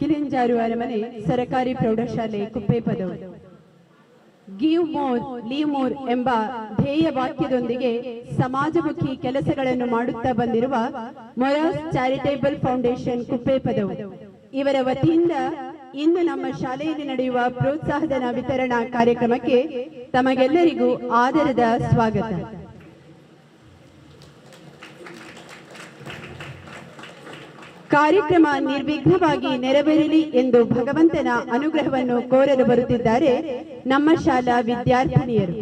ಕಿಲಿಂಜಾರು ಅರಮನೆ ಸರಕಾರಿ ಪ್ರೌಢಶಾಲೆ ಕುಪ್ಪೇಪದವು. ಗಿವ್ ಮೋರ್ ಲೀವ್ ಮೋರ್ ಎಂಬ ಧ್ಯೇಯ ವಾಕ್ಯದೊಂದಿಗೆ ಸಮಾಜಮುಖಿ ಕೆಲಸಗಳನ್ನು ಮಾಡುತ್ತಾ ಬಂದಿರುವ ಮೊರಾಸ್ ಚಾರಿಟೇಬಲ್ ಫೌಂಡೇಶನ್ ಕುಪ್ಪೇಪದವು ಇವರ ವತಿಯಿಂದ ಇಂದು ನಮ್ಮ ಶಾಲೆಯಲ್ಲಿ ನಡೆಯುವ ಪ್ರೋತ್ಸಾಹಧನ ವಿತರಣಾ ಕಾರ್ಯಕ್ರಮಕ್ಕೆ ತಮಗೆಲ್ಲರಿಗೂ ಆದರದ ಸ್ವಾಗತ. ಕಾರ್ಯಕ್ರಮ ನಿರ್ವಿಘ್ನವಾಗಿ ನೆರವೇರಲಿ ಎಂದು ಭಗವಂತನ ಅನುಗ್ರಹವನ್ನು ಕೋರಲು ಬರುತ್ತಿದ್ದಾರೆ ನಮ್ಮ ಶಾಲಾ ವಿದ್ಯಾರ್ಥಿನಿಯರು.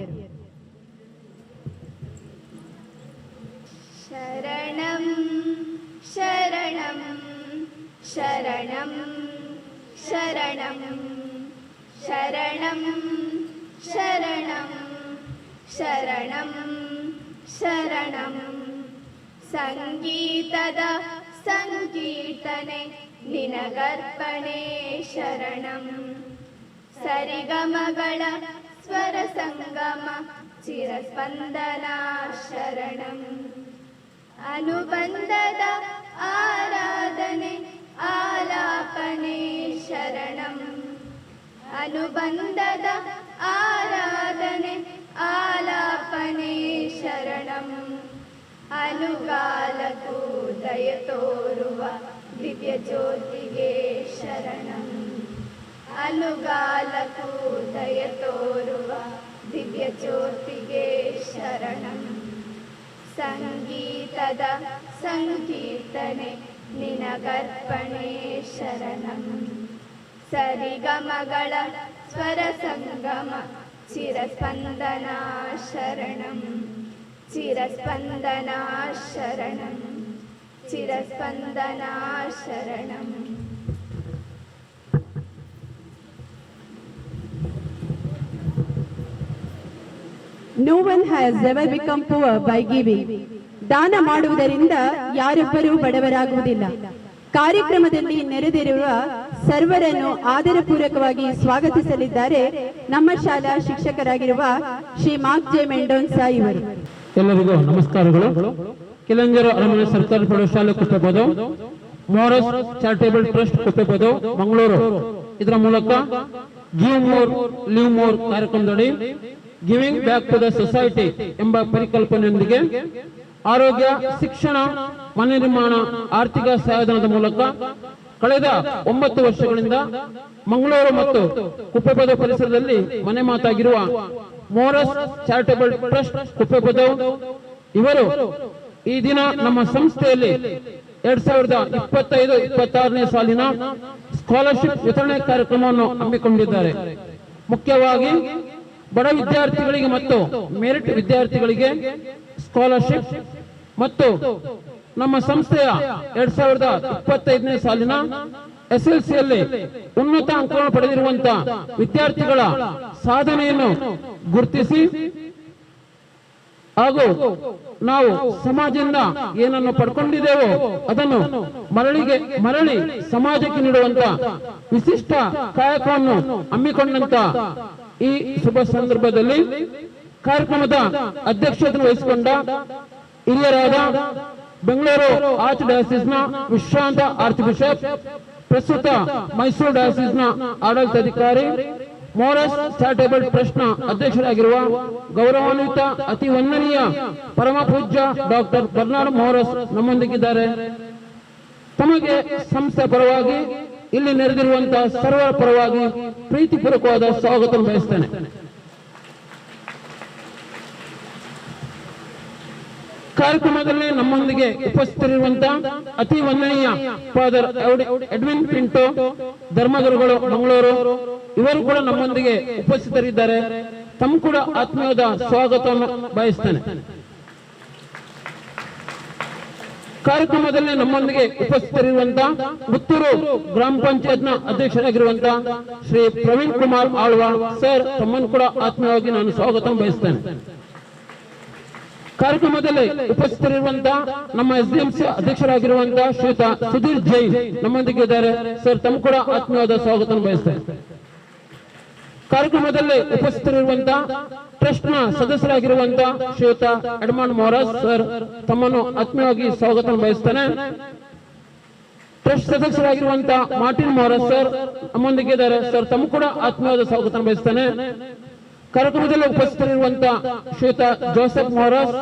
ಶರಣಂ ಶರಣಂ ಶರಣಂ ಶರಣಂ ಶರಣಂ ಶರಣಂ ಶರಣಂ ಶರಣಂ ಸಂಗೀತದ ಸಂಕೀರ್ತನೆ ನಿನಗರ್ಪಣೆ ಶರಣಂ ಸರಿಗಮಗಳ ಸ್ವರ ಸಂಗಮ ಚಿರಸ್ಪಂದನ ಶರಣಂ ಅನುಬಂಧದ ಆರಾಧನೆ ಆಲಾಪನೆ ಶರಣಂ ಅನುಬಂಧದ ಆರಾಧನೆ ಆಲಾಪನೆ ಶರಣಂ ಅನುಗಾಲಕ್ಕೂ ದಯ ತೋರುವ ದಿವ್ಯ ಜ್ಯೋತಿಗೆ ಶರಣಂ ಅನುಗಾಲಕ್ಕೂ ದಯ ತೋರುವ ದಿವ್ಯ ಜ್ಯೋತಿಗೆ ಶರಣಂ ಸಂಗೀತದ ಸಂಕೀರ್ತನೆ ನಿನಗರ್ಪಣೆ ಶರಣಂ ಸರಿಗಮಗಳ ಸ್ವರ ಸಂಗಮ ಚಿರಸ್ಪಂದನ ಶರಣಂ ಚಿರಸ್ಪಂದನ ಶರಣಂ ಚಿರಸ್ಪಂದನ ಶರಣಂ. No one has ever become poor by giving. ದಾನ ಮಾಡುವುದರಿಂದ ಯಾರೊಬ್ಬರೂ ಬಡವರಾಗುವುದಿಲ್ಲ. ಕಾರ್ಯಕ್ರಮದಲ್ಲಿ ನೆರೆದಿರುವ ಸರ್ವರನ್ನು ಆದರಪೂರ್ವಕವಾಗಿ ಸ್ವಾಗತಿಸಲಿದ್ದಾರೆ ನಮ್ಮ ಶಾಲಾ ಶಿಕ್ಷಕರಾಗಿರುವ ಶ್ರೀ ಮಾರ್ಕ್ ಜೆ ಮೆಂಡೋನ್ಸಾ ಇವರು. ಎಲ್ಲರಿಗೂ ನಮಸ್ಕಾರಗಳು. ಕಿಲಂಜರ ಅರಮನೆ ಸರ್ಕಾರಿ ಪ್ರೌಢಶಾಲೆ Kuppepadavu, Moras charitable trust Kuppepadavu Mangaluru ಇದರ ಮೂಲಕ ಗಿವ್ ಮೋರ್ ಲಿವ್ ಮೋರ್ ಕಾರ್ಯಕ್ರಮದಡಿ giving back to the society ಎಂಬ ಪರಿಕಲ್ಪನೆಯೊಂದಿಗೆ ಆರೋಗ್ಯ, ಶಿಕ್ಷಣ, ಮನೆ ನಿರ್ಮಾಣ, ಆರ್ಥಿಕ ಸಹಾಯಧನದ ಮೂಲಕ ಕಳೆದ 9 ವರ್ಷಗಳಿಂದ ಮಂಗಳೂರು ಮತ್ತು ಕುಪ್ಪೇಪದ ಪರಿಸರದಲ್ಲಿ ಮನೆ ಮಾತಾಗಿರುವ ಮೊರಾಸ್ ಚಾರಿಟೇಬಲ್ ಟ್ರಸ್ಟ್ ಕುಪ್ಪೇಪದವು ಇವರು ಈ ದಿನ ನಮ್ಮ ಸಂಸ್ಥೆಯಲ್ಲಿ 2025-26ನೇ ಸಾಲಿನ ಸ್ಕಾಲರ್ಶಿಪ್ ವಿತರಣೆ ಕಾರ್ಯಕ್ರಮವನ್ನು ಹಮ್ಮಿಕೊಂಡಿದ್ದಾರೆ. ಮುಖ್ಯವಾಗಿ ಬಡ ವಿದ್ಯಾರ್ಥಿಗಳಿಗೆ ಮತ್ತು ಮೆರಿಟ್ ವಿದ್ಯಾರ್ಥಿಗಳಿಗೆ ಸ್ಕಾಲರ್ಶಿಪ್ ಮತ್ತು ನಮ್ಮ ಸಂಸ್ಥೆಯ 2025ನೇ ಸಾಲಿನ SLCಯಲ್ಲಿ ಉನ್ನತ ಅಂಕಗಳನ್ನು ಪಡೆದಿರುವಂತಹ ವಿದ್ಯಾರ್ಥಿಗಳ ಸಾಧನೆಯನ್ನು ಗುರುತಿಸಿ ಹಾಗೂ ನಾವು ಸಮಾಜದಿಂದ ಏನನ್ನು ಪಡ್ಕೊಂಡಿದ್ದೇವೋ ಅದನ್ನು ಮರಳಿ ಸಮಾಜಕ್ಕೆ ನೀಡುವಂತ ವಿಶಿಷ್ಟ ಕಾಯಕವನ್ನು ಹಮ್ಮಿಕೊಂಡಂತ ಈ ಶುಭ ಸಂದರ್ಭದಲ್ಲಿ ಕಾರ್ಯಕ್ರಮದ ಅಧ್ಯಕ್ಷತೆ ವಹಿಸಿಕೊಂಡ ಹಿರಿಯರಾದ ಬೆಂಗಳೂರು ಆರ್ಚ್ ಡಯಾಸಿಸ್ನ ವಿಶ್ರಾಂತ ಆರ್ಚ್ ಬಿಷಪ್, ಪ್ರಸ್ತುತ ಮೈಸೂರು ಡಯಾಸಿಸ್ನ ಆಡಳಿತಾಧಿಕಾರಿ, ಮೊರಾಸ್ ಚಾರಿಟೇಬಲ್ ಟ್ರಸ್ಟ್ ನ ಅಧ್ಯಕ್ಷರಾಗಿರುವ ಗೌರವಾನ್ವಿತ ಅತಿ ವಂದನೀಯ ಪರಮ ಪೂಜ್ಯ ಡಾಕ್ಟರ್ ಬರ್ನಾರ್ಡ್ ಮೊರಾಸ್ ನಮ್ಮೊಂದಿಗಿದ್ದಾರೆ. ತಮಗೆ ಸಂಸ್ಥೆ ಪರವಾಗಿ ಇಲ್ಲಿ ನೆರೆದಿರುವಂತಹ ಸರ್ವರ ಪರವಾಗಿ ಪ್ರೀತಿಪೂರ್ವಕವಾದ ಸ್ವಾಗತ ಬಯಸ್ತೇನೆ. ಕಾರ್ಯಕ್ರಮದಲ್ಲಿ ನಮ್ಮೊಂದಿಗೆ ಉಪಸ್ಥಿತರಿರುವಂತಹ ಅತಿ ವಂದನೀಯ ಫಾದರ್ ಎಡ್ವಿನ್ ಪಿಂಟೋ ಧರ್ಮಗುರುಗಳು ಮಂಗಳೂರು ಇವರು ಕೂಡ ನಮ್ಮೊಂದಿಗೆ ಉಪಸ್ಥಿತರಿದ್ದಾರೆ. ತಮ್ಮ ಕೂಡ ಆತ್ಮೀಯವಾದ ಸ್ವಾಗತವನ್ನು ಬಯಸ್ತೇನೆ. ಕಾರ್ಯಕ್ರಮದಲ್ಲಿ ನಮ್ಮೊಂದಿಗೆ ಉಪಸ್ಥಿತರಿರುವಂತಹ ಪುತ್ತೂರು ಗ್ರಾಮ ಪಂಚಾಯತ್ನ ಅಧ್ಯಕ್ಷರಾಗಿರುವಂತಹ ಶ್ರೀ ಪ್ರವೀಣ್ ಕುಮಾರ್ ಆಳ್ವಾಳ್ ಸರ್, ತಮ್ಮನ್ನು ಕೂಡ ಆತ್ಮೀಯವಾಗಿ ನಾನು ಸ್ವಾಗತ ಬಯಸ್ತೇನೆ. ಕಾರ್ಯಕ್ರಮದಲ್ಲಿ ಉಪಸ್ಥಿತರಿರುವಂತಹ ನಮ್ಮ SDMC ಅಧ್ಯಕ್ಷರಾಗಿರುವಂತಹ ಶ್ರೀಯುತ ಸುಧೀರ್ ಜೈನ್ ನಮ್ಮೊಂದಿಗೆ ಇದ್ದಾರೆ. ಸರ್, ತಮ್ಮ ಕೂಡ ಆತ್ಮೀಯವಾದ ಸ್ವಾಗತ ಬಯಸ್ತೇನೆ. ಕಾರ್ಯಕ್ರಮದಲ್ಲಿ ಉಪಸ್ಥಿತರಿರುವಂತಹ ಟ್ರಸ್ಟ್ ನ ಸದಸ್ಯರಾಗಿರುವಂತಹ ಶ್ರೀಯುತ ಎಡ್ಮಂಡ್ ಮೊರಾಸ್ ಸರ್, ತಮ್ಮನ್ನು ಆತ್ಮೀಯವಾಗಿ ಸ್ವಾಗತ ಬಯಸ್ತೇನೆ. ಟ್ರಸ್ಟ್ ಸದಸ್ಯರಾಗಿರುವಂತಹ ಮಾರ್ಟಿನ್ ಮೋರಸ್ ಸರ್ ನಮ್ಮೊಂದಿಗೆ ಇದ್ದಾರೆ. ಸರ್ ತಮ್ಮ ಕೂಡ ಆತ್ಮೀಯವಾದ ಸ್ವಾಗತ ಬಯಸ್ತೇನೆ. ಕಾರ್ಯಕ್ರಮದಲ್ಲಿ ಉಪಸ್ಥಿತರಿರುವಂತಹ ಶ್ರೀಯುತ ಜೋಸೆಫ್ ಮೋರಸ್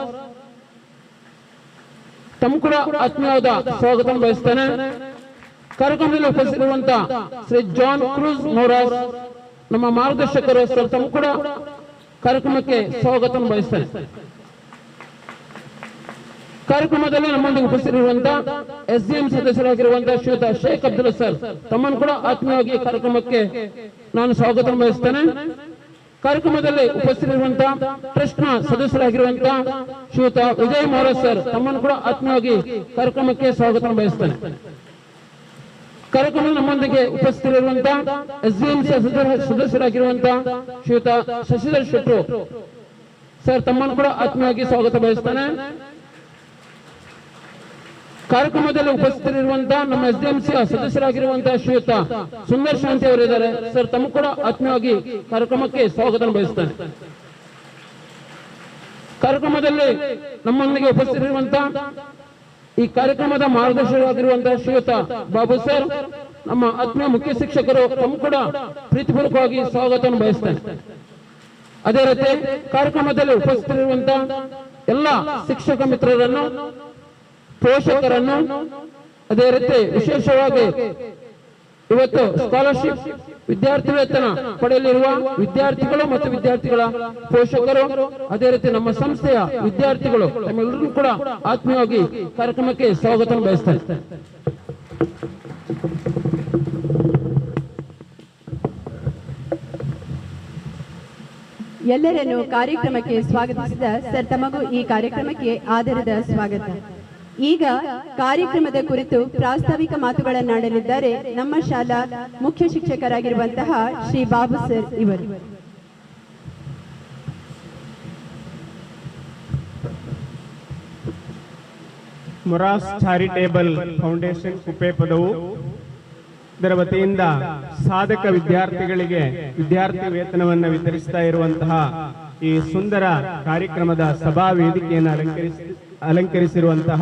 ತಮ್ಮ ಕೂಡ ಆತ್ಮೀಯವಾದ ಸ್ವಾಗತ ಬಯಸ್ತೇನೆ. ಕಾರ್ಯಕ್ರಮದಲ್ಲಿ ಉಪಸ್ಥಿತರಿರುವಂತಹ ಶ್ರೀ ಜಾನ್ ಕ್ರೂಸ್ ಮೋರಸ್ ನಮ್ಮ ಮಾರ್ಗದರ್ಶಕರು ಸರ್ ತಮ್ಮ ಕೂಡ ಕಾರ್ಯಕ್ರಮಕ್ಕೆ ಸ್ವಾಗತ ಬಯಸ್ತೇನೆ. ಕಾರ್ಯಕ್ರಮದಲ್ಲಿ ನಮ್ಮೊಂದಿಗೆ ಉಪಸ್ಥಿತರಿರುವಂತಹ SDM ಸದಸ್ಯರಾಗಿರುವಂತಹ ಶ್ರೀಯುತ ಶೇಖ್ ಅಬ್ದುಲ್ ಸರ್ ತಮ್ಮನ್ನು ಕೂಡ ಆತ್ಮೀಯವಾಗಿ ಕಾರ್ಯಕ್ರಮಕ್ಕೆ ನಾನು ಸ್ವಾಗತ ಬಯಸ್ತೇನೆ. ಕಾರ್ಯಕ್ರಮದಲ್ಲಿ ಉಪಸ್ಥಿತರಿರುವಂತಹ ಟ್ರಸ್ಟ್ ನ ಸದಸ್ಯರಾಗಿರುವಂತಹ ಶ್ರೀಯುತ ವಿಜಯ್ ಮೋರಸ್ ಸರ್ ತಮ್ಮನ್ನು ಕೂಡ ಆತ್ಮೀಯವಾಗಿ ಕಾರ್ಯಕ್ರಮಕ್ಕೆ ಸ್ವಾಗತ ಬಯಸ್ತೇನೆ. ಕಾರ್ಯಕ್ರಮ ನಮ್ಮೊಂದಿಗೆ ಉಪಸ್ಥಿತರಿರುವಂತಹ SDM ಸದಸ್ಯರಾಗಿರುವಂತಹ ಶ್ರೀಯುತ ಶಶಿಧರ್ ಶೆಟ್ರು ಸರ್ ತಮ್ಮನ್ನು ಕೂಡ ಆತ್ಮೀಯವಾಗಿ ಸ್ವಾಗತ ಬಯಸ್ತೇನೆ. ಕಾರ್ಯಕ್ರಮದಲ್ಲಿ ಉಪಸ್ಥಿತರಿರುವಂತಹ ನಮ್ಮ SDMC ಸದಸ್ಯರಾಗಿರುವಂತಹ ಶ್ರೀಯುತ ಸುಂದರ್ ಶಾಂತಿ ಅವರಿದ್ದಾರೆ. ಸರ್ ತಮ್ಮ ಕೂಡ ಆತ್ಮೀಯವಾಗಿ ಕಾರ್ಯಕ್ರಮಕ್ಕೆ ಸ್ವಾಗತ ಬಯಸ್ತೇನೆ. ಕಾರ್ಯಕ್ರಮದಲ್ಲಿ ನಮ್ಮೊಂದಿಗೆ ಉಪಸ್ಥಿತರಿರುವಂತಹ ಈ ಕಾರ್ಯಕ್ರಮದ ಮಾರ್ಗದರ್ಶಕರಾಗಿರುವಂತಹ ಶ್ರೀಯುತ ಬಾಬು ಸರ್ ನಮ್ಮ ಆತ್ಮೀಯ ಮುಖ್ಯ ಶಿಕ್ಷಕರು ತಮ್ಮ ಕೂಡ ಪ್ರೀತಿಪೂರ್ವಕವಾಗಿ ಸ್ವಾಗತ ಬಯಸ್ತೇನೆ. ಅದೇ ರೀತಿ ಕಾರ್ಯಕ್ರಮದಲ್ಲಿ ಉಪಸ್ಥಿತರಿರುವಂತಹ ಎಲ್ಲ ಶಿಕ್ಷಕ ಮಿತ್ರರನ್ನು, ಪೋಷಕರನ್ನು, ಅದೇ ರೀತಿ ವಿಶೇಷವಾಗಿ ಇವತ್ತು ಸ್ಕಾಲರ್ಶಿಪ್ ವಿದ್ಯಾರ್ಥಿ ವೇತನ ಪಡೆಯಲಿರುವ ವಿದ್ಯಾರ್ಥಿಗಳು ಮತ್ತು ವಿದ್ಯಾರ್ಥಿಗಳ ಪೋಷಕರು, ಅದೇ ರೀತಿ ನಮ್ಮ ಸಂಸ್ಥೆಯ ವಿದ್ಯಾರ್ಥಿಗಳು ತಮ್ಮೆಲ್ಲರೂ ಕೂಡ ಆತ್ಮೀಯವಾಗಿ ಕಾರ್ಯಕ್ರಮಕ್ಕೆ ಸ್ವಾಗತ ಬಯಸ್ತೇನೆ. ಎಲ್ಲರನ್ನು ಕಾರ್ಯಕ್ರಮಕ್ಕೆ ಸ್ವಾಗತಿಸಿದ ಸರ್ ತಮಗೂ ಈ ಕಾರ್ಯಕ್ರಮಕ್ಕೆ ಆಧಾರದ ಸ್ವಾಗತ. ಈಗ ಕಾರ್ಯಕ್ರಮದ ಕುರಿತು ಪ್ರಾಸ್ತಾವಿಕ ಮಾತುಗಳನ್ನಾಡಲಿದ್ದಾರೆ ನಮ್ಮ ಶಾಲಾ ಮುಖ್ಯ ಶಿಕ್ಷಕರಾಗಿರುವಂತಹ ಶ್ರೀ ಬಾಬು ಸರ್ ಇವರು. ಮೊರಾಸ್ ಚಾರಿಟೇಬಲ್ ಫೌಂಡೇಶನ್ ಕುಪ್ಪೇಪದವು ಇದರ ವತಿಯಿಂದ ಸಾಧಕ ವಿದ್ಯಾರ್ಥಿಗಳಿಗೆ ವಿದ್ಯಾರ್ಥಿ ವೇತನವನ್ನು ವಿತರಿಸ್ತಾ ಇರುವಂತಹ ಈ ಸುಂದರ ಕಾರ್ಯಕ್ರಮದ ಸಭಾ ವೇದಿಕೆಯನ್ನು ಅಲಂಕರಿಸಿರುವಂತಹ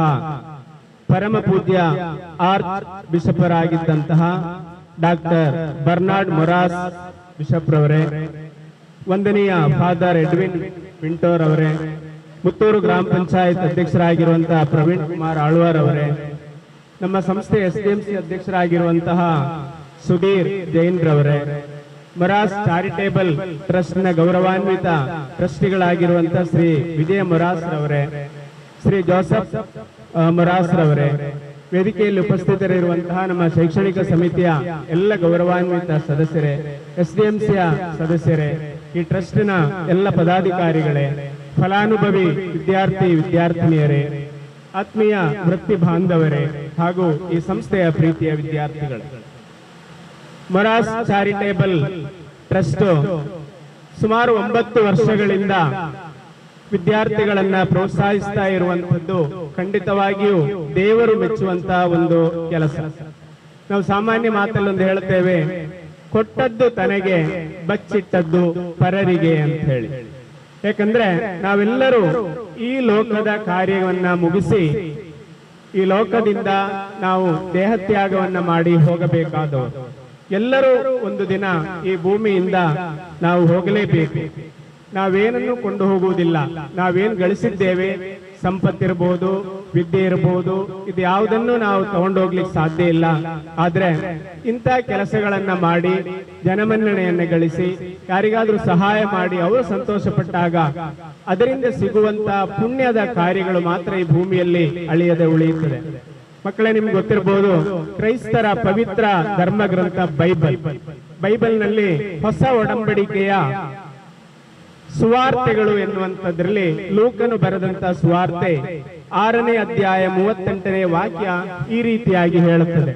ಪರಮ ಪೂಜ್ಯ ಆರ್ಚ್ ಬಿಷಪರಾಗಿದ್ದಂತಹ ಡಾಕ್ಟರ್ ಬರ್ನಾರ್ಡ್ ಮೊರಾಸ್ ಬಿಷಪ್ ರವರೇ, ವಂದನೀಯ ಫಾದರ್ ಎಡ್ವಿನ್ ಪಿಂಟೋರ್ ಅವರೇ, ಮುತ್ತೂರು ಗ್ರಾಮ ಪಂಚಾಯತ್ ಅಧ್ಯಕ್ಷರಾಗಿರುವಂತಹ ಪ್ರವೀಣ್ ಕುಮಾರ್ ಆಳ್ವಾರ್ ಅವರೇ, ನಮ್ಮ ಸಂಸ್ಥೆ SDMC ಅಧ್ಯಕ್ಷರಾಗಿರುವಂತಹ ಸುಧೀರ್ ಜೈನ್ ರವರೇ, ಮೊರಾಸ್ ಚಾರಿಟೇಬಲ್ ಟ್ರಸ್ಟ್ ನ ಗೌರವಾನ್ವಿತ ಟ್ರಸ್ಟಿಗಳಾಗಿರುವಂತಹ ಶ್ರೀ ವಿಜಯ ಮೊರಾಸ್ ರವರೇ, ಶ್ರೀ ಜೋಸೆಫ್ ಮೊರಾಸ್ ರವರೇ, ವೇದಿಕೆಯಲ್ಲಿ ಉಪಸ್ಥಿತರಿರುವಂತಹ ನಮ್ಮ ಶೈಕ್ಷಣಿಕ ಸಮಿತಿಯ ಎಲ್ಲ ಗೌರವಾನ್ವಿತ ಸದಸ್ಯರೇ, SDMCಯ ಸದಸ್ಯರೇ, ಈ ಟ್ರಸ್ಟ್ ನ ಎಲ್ಲ ಪದಾಧಿಕಾರಿಗಳೇ, ಫಲಾನುಭವಿ ವಿದ್ಯಾರ್ಥಿ ವಿದ್ಯಾರ್ಥಿನಿಯರೇ, ಆತ್ಮೀಯ ವೃತ್ತಿ ಬಾಂಧವರೇ ಹಾಗೂ ಈ ಸಂಸ್ಥೆಯ ಪ್ರೀತಿಯ ವಿದ್ಯಾರ್ಥಿಗಳೇ, ಮೊರಾಸ್ ಚಾರಿಟೇಬಲ್ ಟ್ರಸ್ಟ್ ಸುಮಾರು 9 ವರ್ಷಗಳಿಂದ ವಿದ್ಯಾರ್ಥಿಗಳನ್ನ ಪ್ರೋತ್ಸಾಹಿಸ್ತಾ ಇರುವಂತದ್ದು ಖಂಡಿತವಾಗಿಯೂ ದೇವರು ಮೆಚ್ಚುವಂತಹ ಒಂದು ಕೆಲಸ. ನಾವು ಸಾಮಾನ್ಯ ಮಾತಲ್ಲಿ ಒಂದು ಹೇಳ್ತೇವೆ, ಕೊಟ್ಟದ್ದು ತನಗೆ ಬಚ್ಚಿಟ್ಟದ್ದು ಪರರಿಗೆ ಅಂತ ಹೇಳಿ. ಯಾಕಂದ್ರೆ ನಾವೆಲ್ಲರೂ ಈ ಲೋಕದ ಕಾರ್ಯವನ್ನ ಮುಗಿಸಿ ಈ ಲೋಕದಿಂದ ನಾವು ದೇಹತ್ಯಾಗವನ್ನ ಮಾಡಿ ಹೋಗಬೇಕಾದವರು. ಎಲ್ಲರೂ ಒಂದು ದಿನ ಈ ಭೂಮಿಯಿಂದ ನಾವು ಹೋಗಲೇಬೇಕು. ನಾವೇನನ್ನು ಕೊಂಡು ಹೋಗುವುದಿಲ್ಲ. ನಾವೇನು ಗಳಿಸಿದ್ದೇವೆ, ಸಂಪತ್ತಿರಬಹುದು, ವಿದ್ಯೆ ಇರಬಹುದು, ಇದು ಯಾವುದನ್ನು ನಾವು ತಗೊಂಡೋಗ್ಲಿಕ್ಕೆ ಸಾಧ್ಯ ಇಲ್ಲ. ಆದ್ರೆ ಇಂಥ ಕೆಲಸಗಳನ್ನ ಮಾಡಿ ಜನಮನ್ನಣೆಯನ್ನ ಗಳಿಸಿ ಯಾರಿಗಾದ್ರೂ ಸಹಾಯ ಮಾಡಿ ಅವರು ಸಂತೋಷ ಪಟ್ಟಾಗ ಅದರಿಂದ ಸಿಗುವಂತ ಪುಣ್ಯದ ಕಾರ್ಯಗಳು ಮಾತ್ರ ಈ ಭೂಮಿಯಲ್ಲಿ ಅಳಿಯದೆ ಉಳಿಯುತ್ತದೆ. ಮಕ್ಕಳೇ, ನಿಮ್ಗೆ ಗೊತ್ತಿರಬಹುದು, ಕ್ರೈಸ್ತರ ಪವಿತ್ರ ಧರ್ಮ ಗ್ರಂಥ ಬೈಬಲ್ನಲ್ಲಿ ಹೊಸ ಒಡಂಬಡಿಕೆಯ ಸುವಾರ್ತೆಗಳು ಎನ್ನುವಂಥದ್ರಲ್ಲಿ ಲೂಕನು ಬರೆದಂತ ಸುವಾರ್ತೆ 6ನೇ ಅಧ್ಯಾಯ 38ನೇ ವಾಕ್ಯ ಈ ರೀತಿಯಾಗಿ ಹೇಳುತ್ತದೆ: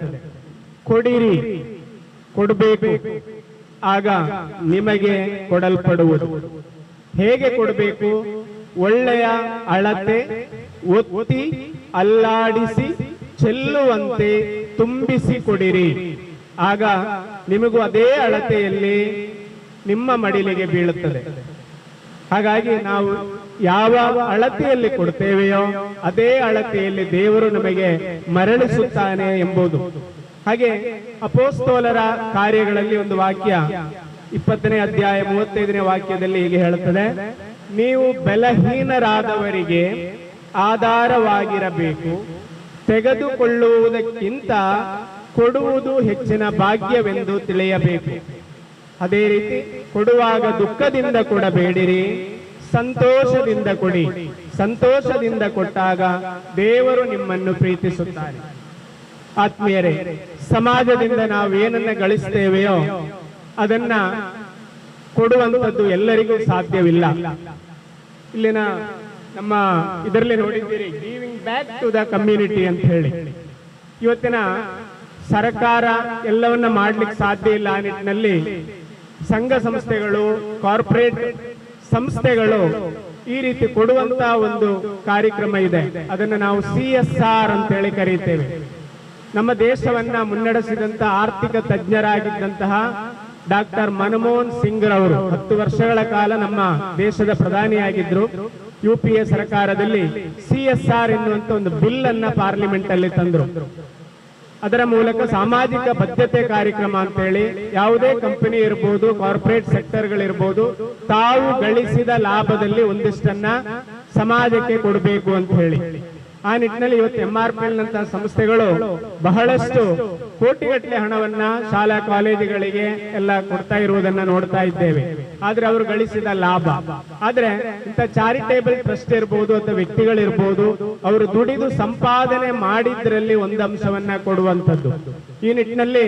ಕೊಡಿರಿ, ಕೊಡಬೇಕು, ಆಗ ನಿಮಗೆ ಕೊಡಲ್ಪಡುವುದು. ಹೇಗೆ ಕೊಡಬೇಕು? ಒಳ್ಳೆಯ ಅಳತೆ, ಒತ್ತಿ ಅಲ್ಲಾಡಿಸಿ ಚೆಲ್ಲುವಂತೆ ತುಂಬಿಸಿ ಕೊಡಿರಿ, ಆಗ ನಿಮಗೂ ಅದೇ ಅಳತೆಯಲ್ಲಿ ನಿಮ್ಮ ಮಡಿಲಿಗೆ ಬೀಳುತ್ತದೆ. ಹಾಗಾಗಿ ನಾವು ಯಾವ ಅಳತೆಯಲ್ಲಿ ಕೊಡ್ತೇವೆಯೋ ಅದೇ ಅಳತೆಯಲ್ಲಿ ದೇವರು ನಮಗೆ ಮರಳಿಸುತ್ತಾನೆ ಎಂಬುದು ಹಾಗೆ ಅಪೋಸ್ತಲರ ಕಾರ್ಯಗಳಲ್ಲಿ ಒಂದು ವಾಕ್ಯ 20ನೇ ಅಧ್ಯಾಯ 35ನೇ ವಾಕ್ಯದಲ್ಲಿ ಹೀಗೆ ಹೇಳುತ್ತದೆ, ನೀವು ಬಲಹೀನರಾದವರಿಗೆ ಆಧಾರವಾಗಿರಬೇಕು, ತೆಗೆದುಕೊಳ್ಳುವುದಕ್ಕಿಂತ ಕೊಡುವುದು ಹೆಚ್ಚಿನ ಭಾಗ್ಯವೆಂದು ತಿಳಿಯಬೇಕು. ಅದೇ ರೀತಿ ಕೊಡುವಾಗ ದುಃಖದಿಂದ ಕೊಡಬೇಡಿರಿ, ಸಂತೋಷದಿಂದ ಕೊಡಿ. ಸಂತೋಷದಿಂದ ಕೊಟ್ಟಾಗ ದೇವರು ನಿಮ್ಮನ್ನು ಪ್ರೀತಿಸುತ್ತಾರೆ. ಆತ್ಮೀಯರೇ, ಸಮಾಜದಿಂದ ನಾವು ಏನನ್ನ ಗಳಿಸ್ತೇವೆಯೋ ಅದನ್ನ ಕೊಡುವಂಥದ್ದು ಎಲ್ಲರಿಗೂ ಸಾಧ್ಯವಿಲ್ಲ. ಇಲ್ಲಿನ ನಮ್ಮ ಇದರಲ್ಲಿ ನೋಡಿದ್ದೀರಿ, giving back to the community ಅಂತ ಹೇಳಿ. ಇವತ್ತಿನ ಸರ್ಕಾರ ಎಲ್ಲವನ್ನ ಮಾಡ್ಲಿಕ್ಕೆ ಸಾಧ್ಯ ಇಲ್ಲ. ಆ ನಿಟ್ಟಿನಲ್ಲಿ ಸಂಘ ಸಂಸ್ಥೆಗಳು, ಕಾರ್ಪೊರೇಟ್ ಸಂಸ್ಥೆಗಳು ಈ ರೀತಿ ಕೊಡುವಂತ ಒಂದು ಕಾರ್ಯಕ್ರಮ ಇದೆ. ಅದನ್ನು ನಾವು CSR ಅಂತ ಹೇಳಿ ಕರೀತೇವೆ. ನಮ್ಮ ದೇಶವನ್ನ ಮುನ್ನಡೆಸಿದಂತ ಆರ್ಥಿಕ ತಜ್ಞರಾಗಿದ್ದಂತಹ ಡಾಕ್ಟರ್ ಮನಮೋಹನ್ ಸಿಂಗ್ ರವರು 10 ವರ್ಷಗಳ ಕಾಲ ನಮ್ಮ ದೇಶದ ಪ್ರಧಾನಿಯಾಗಿದ್ರು. UPA ಸರ್ಕಾರದಲ್ಲಿ CSR ಎನ್ನುವಂತ ಒಂದು ಬಿಲ್ ಅನ್ನ ಪಾರ್ಲಿಮೆಂಟ್ ಅಲ್ಲಿ ತಂದ್ರು. ಅದರ ಮೂಲಕ ಸಾಮಾಜಿಕ ಬದ್ಧತೆ ಕಾರ್ಯಕ್ರಮ ಅಂತ ಹೇಳಿ ಯಾವುದೇ ಕಂಪನಿ ಇರಬಹುದು, ಕಾರ್ಪೊರೇಟ್ ಸೆಕ್ಟರ್ಗಳಿರ್ಬೋದು, ತಾವು ಗಳಿಸಿದ ಲಾಭದಲ್ಲಿ ಒಂದಿಷ್ಟನ್ನ ಸಮಾಜಕ್ಕೆ ಕೊಡಬೇಕು ಅಂತ ಹೇಳಿ. ಆ ನಿಟ್ಟಿನಲ್ಲಿ ಇವತ್ತು MRPL ನಂತಹ ಸಂಸ್ಥೆಗಳು ಬಹಳಷ್ಟು ಕೋಟಿಗಟ್ಟಲೆ ಹಣವನ್ನ ಶಾಲಾ ಕಾಲೇಜುಗಳಿಗೆ ಎಲ್ಲ ಕೊಡ್ತಾ ಇರುವುದನ್ನ ನೋಡ್ತಾ ಇದ್ದೇವೆ. ಆದ್ರೆ ಅವರು ಗಳಿಸಿದ ಲಾಭ, ಆದ್ರೆ ಇಂಥ ಚಾರಿಟೇಬಲ್ ಟ್ರಸ್ಟ್ ಇರ್ಬೋದು ಅಥವಾ ವ್ಯಕ್ತಿಗಳಿರ್ಬೋದು, ಅವರು ದುಡಿದು ಸಂಪಾದನೆ ಮಾಡಿದ್ರಲ್ಲಿ ಒಂದು ಅಂಶವನ್ನ ಕೊಡುವಂಥದ್ದು. ಈ ನಿಟ್ಟಿನಲ್ಲಿ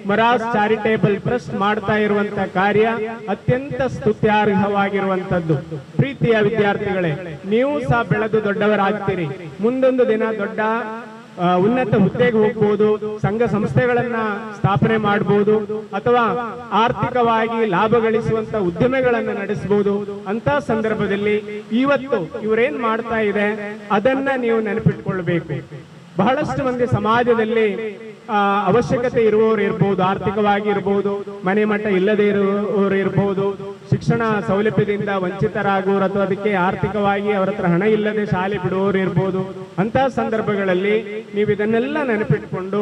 ಮೊರಾಸ್ ಚಾರಿಟೇಬಲ್ ಟ್ರಸ್ಟ್ ಮಾಡ್ತಾ ಇರುವಂತ ಕಾರ್ಯ ಅತ್ಯಂತ ಸ್ತುತ್ಯಾರ್ಹವಾಗಿರುವಂತದ್ದು. ಪ್ರೀತಿಯ ವಿದ್ಯಾರ್ಥಿಗಳೇ, ನೀವು ಸಹ ಬೆಳೆದು ದೊಡ್ಡವರಾಗ್ತೀರಿ. ಮುಂದೊಂದು ದಿನ ದೊಡ್ಡ ಉನ್ನತ ಹುದ್ದೆಗೆ ಹೋಗ್ಬೋದು, ಸಂಘ ಸಂಸ್ಥೆಗಳನ್ನ ಸ್ಥಾಪನೆ ಮಾಡಬಹುದು, ಅಥವಾ ಆರ್ಥಿಕವಾಗಿ ಲಾಭ ಗಳಿಸುವಂತ ಉದ್ಯಮಗಳನ್ನ ನಡೆಸಬಹುದು. ಅಂತ ಸಂದರ್ಭದಲ್ಲಿ ಇವತ್ತು ಇವರೇನ್ ಮಾಡ್ತಾ ಇದೆ ಅದನ್ನ ನೀವು ನೆನಪಿಟ್ಕೊಳ್ಬೇಕು. ಬಹಳಷ್ಟು ಮಂದಿ ಸಮಾಜದಲ್ಲಿ ಅವಶ್ಯಕತೆ ಇರುವವರು ಇರ್ಬೋದು, ಆರ್ಥಿಕವಾಗಿ ಇರ್ಬೋದು, ಮನೆ ಮಠ ಇಲ್ಲದೆ ಇರುವವರು ಇರ್ಬೋದು, ಶಿಕ್ಷಣ ಸೌಲಭ್ಯದಿಂದ ವಂಚಿತರಾಗುವರು, ಅಥವಾ ಅದಕ್ಕೆ ಆರ್ಥಿಕವಾಗಿ ಅವರ ಹತ್ರ ಹಣ ಇಲ್ಲದೆ ಶಾಲೆ ಬಿಡುವವರು ಇರ್ಬೋದು. ಅಂತಹ ಸಂದರ್ಭಗಳಲ್ಲಿ ನೀವು ಇದನ್ನೆಲ್ಲ ನೆನಪಿಟ್ಕೊಂಡು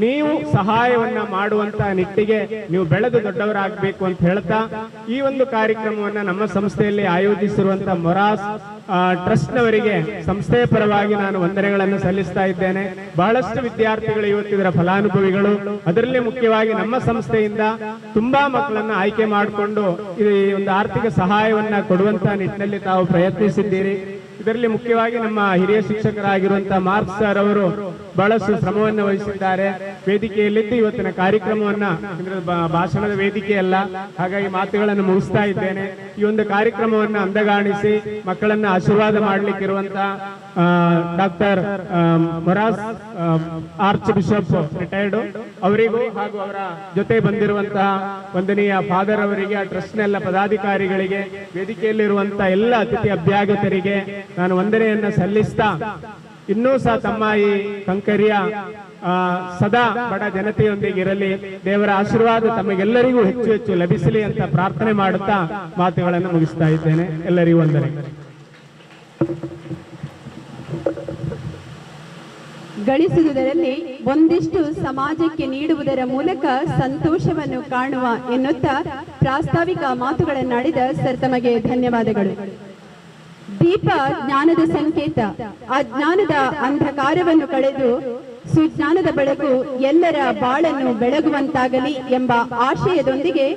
ನೀವು ಸಹಾಯವನ್ನ ಮಾಡುವಂತ ನಿಟ್ಟಿಗೆ ನೀವು ಬೆಳೆದು ದೊಡ್ಡವರಾಗಬೇಕು ಅಂತ ಹೇಳ್ತಾ, ಈ ಒಂದು ಕಾರ್ಯಕ್ರಮವನ್ನ ನಮ್ಮ ಸಂಸ್ಥೆಯಲ್ಲಿ ಆಯೋಜಿಸಿರುವಂತ ಮೊರಾಸ್ ಟ್ರಸ್ಟ್ ನವರಿಗೆ ಸಂಸ್ಥೆಯ ಪರವಾಗಿ ನಾನು ವಂದನೆಗಳನ್ನು ಸಲ್ಲಿಸ್ತಾ ಇದ್ದೇನೆ. ಬಹಳಷ್ಟು ವಿದ್ಯಾರ್ಥಿಗಳು ಇವತ್ತಿದರ ಫಲಾನುಭವಿಗಳು. ಅದರಲ್ಲಿ ಮುಖ್ಯವಾಗಿ ನಮ್ಮ ಸಂಸ್ಥೆಯಿಂದ ತುಂಬಾ ಮಕ್ಕಳನ್ನ ಆಯ್ಕೆ ಮಾಡಿಕೊಂಡು ಈ ಒಂದು ಆರ್ಥಿಕ ಸಹಾಯವನ್ನ ಕೊಡುವಂತ ನಿಟ್ಟಿನಲ್ಲಿ ತಾವು ಪ್ರಯತ್ನಿಸಿದ್ದೀರಿ. ಇದರಲ್ಲಿ ಮುಖ್ಯವಾಗಿ ನಮ್ಮ ಹಿರಿಯ ಶಿಕ್ಷಕರಾಗಿರುವಂತಹ ಮಾರ್ಕ್ಸ್ ಸರ್ ಅವರು ಬಹಳಷ್ಟು ಶ್ರಮವನ್ನು ವಹಿಸಿದ್ದಾರೆ. ವೇದಿಕೆಯಲ್ಲಿದ್ದು ಇವತ್ತಿನ ಕಾರ್ಯಕ್ರಮವನ್ನ, ಭಾಷಣದ ವೇದಿಕೆ ಅಲ್ಲ, ಹಾಗಾಗಿ ಮಾತುಗಳನ್ನು ಮುಗಿಸ್ತಾ ಇದ್ದೇನೆ. ಈ ಒಂದು ಕಾರ್ಯಕ್ರಮವನ್ನ ಅಂದಗಾಣಿಸಿ ಮಕ್ಕಳನ್ನ ಆಶೀರ್ವಾದ ಮಾಡಲಿಕ್ಕಿರುವಂತಹ doctor Moras arch bishop retired ಅವರಿಗೂ ಹಾಗೂ ಅವರ ಜೊತೆ ಬಂದಿರುವಂತಹ ವಂದನೀಯ ಫಾದರ್ ಅವರಿಗೆ, ಆ ಟ್ರಸ್ಟ್ ನ ಎಲ್ಲ ಪದಾಧಿಕಾರಿಗಳಿಗೆ, ವೇದಿಕೆಯಲ್ಲಿರುವಂತಹ ಎಲ್ಲ ಅತಿಥಿ ಅಭ್ಯಾಗತರಿಗೆ ನಾನು ವಂದನೆಯನ್ನ ಸಲ್ಲಿಸ್ತಾ, ಇನ್ನೂ ಸಹ ತಮ್ಮ ಈ ಕಂಕರಿಯ ಸದಾ ಬಡ ಜನತೆಯೊಂದಿಗೆ ಇರಲಿ, ದೇವರ ಆಶೀರ್ವಾದ ತಮಗೆಲ್ಲರಿಗೂ ಹೆಚ್ಚು ಹೆಚ್ಚು ಲಭಿಸಲಿ ಅಂತ ಪ್ರಾರ್ಥನೆ ಮಾಡುತ್ತಾ ಮಾತುಗಳನ್ನು ಮುಗಿಸ್ತಾ ಇದ್ದೇನೆ. ಎಲ್ಲರಿಗೂ ವಂದನೆ. ಗಳಿಸುವುದರಲ್ಲಿ ಒಂದಿಷ್ಟು ಸಮಾಜಕ್ಕೆ ನೀಡುವುದರ ಮೂಲಕ ಸಂತೋಷವನ್ನು ಕಾಣುವ ಎನ್ನುತ್ತಾ ಪ್ರಾಸ್ತಾವಿಕ ಮಾತುಗಳನ್ನಾಡಿದ ಸರ್ ತಮಗೆ ಧನ್ಯವಾದಗಳು. ದೀಪ ಜ್ಞಾನದ ಸಂಕೇತ. ಅಜ್ಞಾನದ ಅಂಧಕಾರವನ್ನು ಕಳೆದು ಸುಜ್ಞಾನದ ಬೆಳಕು ಎಲ್ಲರ ಬಾಳನ್ನು ಬೆಳಗುವಂತಾಗಲಿ ಎಂಬ ಆಶಯದೊಂದಿಗೆ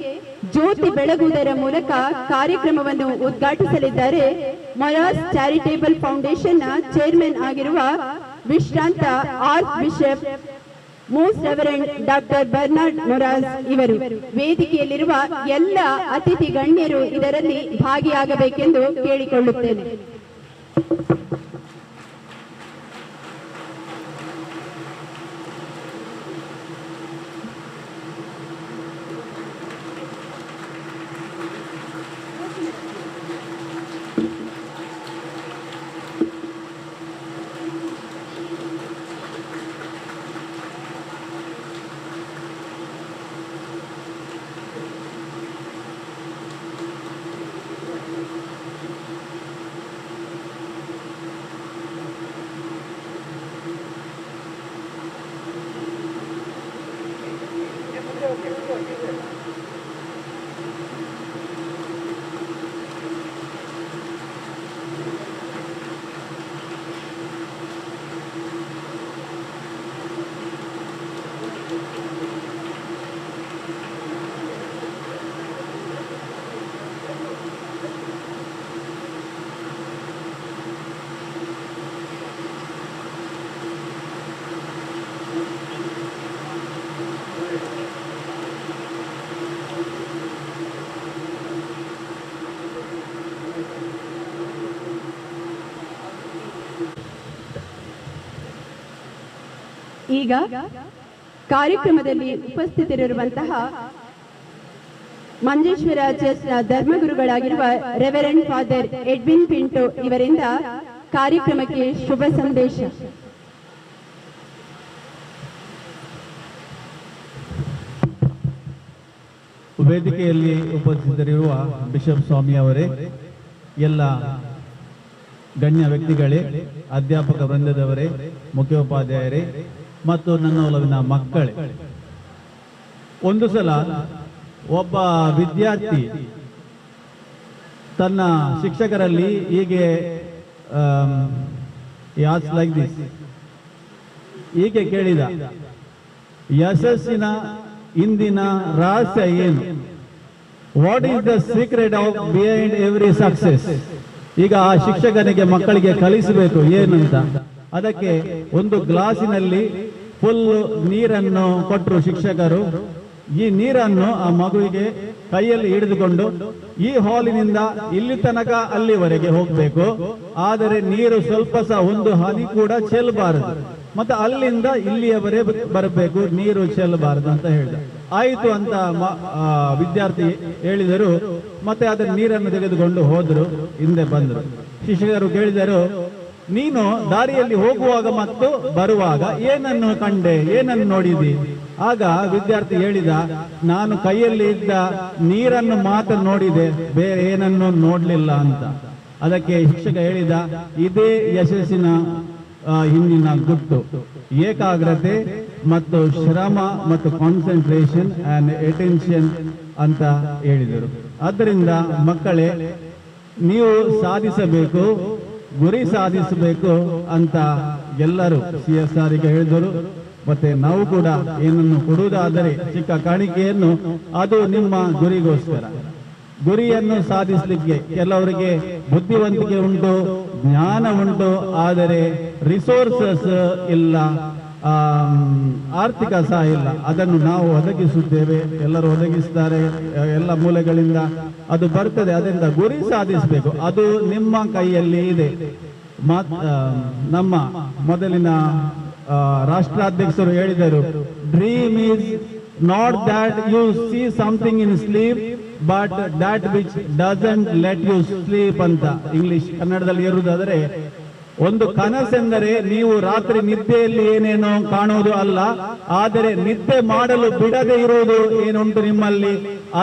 ಜ್ಯೋತಿ ಬೆಳಗುವುದರ ಮೂಲಕ ಕಾರ್ಯಕ್ರಮವನ್ನು ಉದ್ಘಾಟಿಸಲಿದ್ದಾರೆ ಮೊರಾಸ್ ಚಾರಿಟೇಬಲ್ ಫೌಂಡೇಶನ್ ನ ಚೇರ್ಮನ್ ಆಗಿರುವ ವಿಶ್ರಾಂತ arch bishop most reverend doctor Bernard Moras ಇವರು. ವೇದಿಕೆಯಲ್ಲಿರುವ ಎಲ್ಲ ಅತಿಥಿ ಗಣ್ಯರು ಇದರಲ್ಲಿ ಭಾಗಿಯಾಗಬೇಕೆಂದು ಕೇಳಿಕೊಳ್ಳುತ್ತೇನೆ. ಈಗ ಕಾರ್ಯಕ್ರಮದಲ್ಲಿ ಉಪಸ್ಥಿತರಿರುವಂತಹ ಮಂಜೇಶ್ವರ ಚರ್ಚ್ನ ಧರ್ಮಗುರುಗಳಾಗಿರುವ ರೆವರೆಂಡ್ ಫಾದರ್ ಎಡ್ವಿನ್ ಪಿಂಟೋ ಇವರಿಂದ ಕಾರ್ಯಕ್ರಮಕ್ಕೆ ಶುಭ ಸಂದೇಶ. ವೇದಿಕೆಯಲ್ಲಿ ಉಪಸ್ಥಿತರಿರುವ ಬಿಷಪ್ ಸ್ವಾಮಿ ಅವರೇ, ಎಲ್ಲ ಗಣ್ಯ ವ್ಯಕ್ತಿಗಳೇ, ಅಧ್ಯಾಪಕ ವೃಂದದವರೇ, ಮುಖ್ಯೋಪಾಧ್ಯಾಯರೇ ಮತ್ತು ನನ್ನ ಒಲವಿನ ಮಕ್ಕಳೇ, ಒಂದು ಸಲ ಒಬ್ಬ ವಿದ್ಯಾರ್ಥಿ ತನ್ನ ಶಿಕ್ಷಕರಲ್ಲಿ ಹೀಗೆ ಲೈಕ್ ದಿಸ್ ಹೀಗೆ ಕೇಳಿದ, ಯಶಸ್ಸಿನ ಇಂದಿನ ರಹಸ್ಯ ಏನು? What is the secret of behind every success? ಈಗ ಆ ಶಿಕ್ಷಕನಿಗೆ ಮಕ್ಕಳಿಗೆ ಕಲಿಸಬೇಕು ಏನಂತ. ಅದಕ್ಕೆ ಒಂದು ಗ್ಲಾಸಿನಲ್ಲಿ ಫುಲ್ ನೀರನ್ನು ಕೊಟ್ಟರು ಶಿಕ್ಷಕರು. ಈ ನೀರನ್ನು ಆ ಮಗುವಿಗೆ ಕೈಯಲ್ಲಿ ಹಿಡಿದುಕೊಂಡು ಈ ಹಾಲಿನಿಂದ ಇಲ್ಲಿ ತನಕ ಅಲ್ಲಿವರೆಗೆ ಹೋಗ್ಬೇಕು, ಆದರೆ ನೀರು ಸ್ವಲ್ಪ ಸಹ ಒಂದು ಹನಿ ಕೂಡ ಚೆಲ್ಲಬಾರದು, ಮತ್ತೆ ಅಲ್ಲಿಂದ ಇಲ್ಲಿಯವರೆಗೆ ಬರಬೇಕು, ನೀರು ಚೆಲ್ಲಬಾರದು ಅಂತ ಹೇಳಿದ. ಆಯಿತು ಅಂತ ವಿದ್ಯಾರ್ಥಿ ಹೇಳಿದರು. ಮತ್ತೆ ಅದರ ನೀರನ್ನು ತೆಗೆದುಕೊಂಡು ಹೋದ್ರು, ಹಿಂದೆ ಬಂದರು. ಶಿಕ್ಷಕರು ಕೇಳಿದರು, ನೀನು ದಾರಿಯಲ್ಲಿ ಹೋಗುವಾಗ ಮತ್ತು ಬರುವಾಗ ಏನನ್ನು ಕಂಡೆ, ಏನನ್ನು ನೋಡಿದಿ? ಆಗ ವಿದ್ಯಾರ್ಥಿ ಹೇಳಿದ, ನಾನು ಕೈಯಲ್ಲಿ ಇದ್ದ ನೀರನ್ನು ಮಾತ್ರ ನೋಡಿದೆ, ಬೇರೆ ಏನನ್ನು ನೋಡ್ಲಿಲ್ಲ ಅಂತ. ಅದಕ್ಕೆ ಶಿಕ್ಷಕ ಹೇಳಿದ, ಇದೇ ಯಶಸ್ಸಿನ ಹಿಂದಿನ ಗುಟ್ಟು, ಏಕಾಗ್ರತೆ ಮತ್ತು ಶ್ರಮ ಮತ್ತು ಕಾನ್ಸಂಟ್ರೇಷನ್ ಅಂಡ್ ಅಟೆನ್ಷನ್ ಅಂತ ಹೇಳಿದರು. ಆದ್ದರಿಂದ ಮಕ್ಕಳೇ, ನೀವು ಸಾಧಿಸಬೇಕು, ಗುರಿ ಸಾಧಿಸಬೇಕು ಅಂತ ಎಲ್ಲರೂ CSR ಗೆ ಹೇಳಿದರು. ಮತ್ತೆ ನಾವು ಕೂಡ ಏನನ್ನು ಕೊಡುವುದಾದರೆ ಚಿಕ್ಕ ಕಾಣಿಕೆಯನ್ನು, ಅದು ನಿಮ್ಮ ಗುರಿಗೋಸ್ಕರ. ಗುರಿಯನ್ನು ಸಾಧಿಸಲಿಕ್ಕೆ ಕೆಲವರಿಗೆ ಬುದ್ಧಿವಂತಿಕೆ ಉಂಟು, ಜ್ಞಾನ ಉಂಟು, ಆದರೆ ರಿಸೋರ್ಸಸ್ ಇಲ್ಲ, ಆರ್ಥಿಕ ಸಹ ಇಲ್ಲ. ಅದನ್ನು ನಾವು ಒದಗಿಸುತ್ತೇವೆ, ಎಲ್ಲರೂ ಒದಗಿಸ್ತಾರೆ, ಎಲ್ಲ ಮೂಲೆಗಳಿಂದ ಅದು ಬರ್ತದೆ. ಅದರಿಂದ ಗುರಿ ಸಾಧಿಸಬೇಕು, ಅದು ನಿಮ್ಮ ಕೈಯಲ್ಲಿ ಇದೆ. ನಮ್ಮ ಮೊದಲಿನ ರಾಷ್ಟ್ರಾಧ್ಯಕ್ಷರು ಹೇಳಿದರು, dream is not that you see something in sleep but that which doesn't let you sleep ಅಂತ ಇಂಗ್ಲಿಷ್. ಕನ್ನಡದಲ್ಲಿ ಇರುವುದಾದರೆ, ಒಂದು ಕನಸೆಂದರೆ ನೀವು ರಾತ್ರಿ ನಿದ್ದೆಯಲ್ಲಿ ಏನೇನೋ ಕಾಣುವುದು ಅಲ್ಲ, ಆದರೆ ನಿದ್ದೆ ಮಾಡಲು ಬಿಡದೆ ಇರುವುದು ಏನುಂಟು ನಿಮ್ಮಲ್ಲಿ,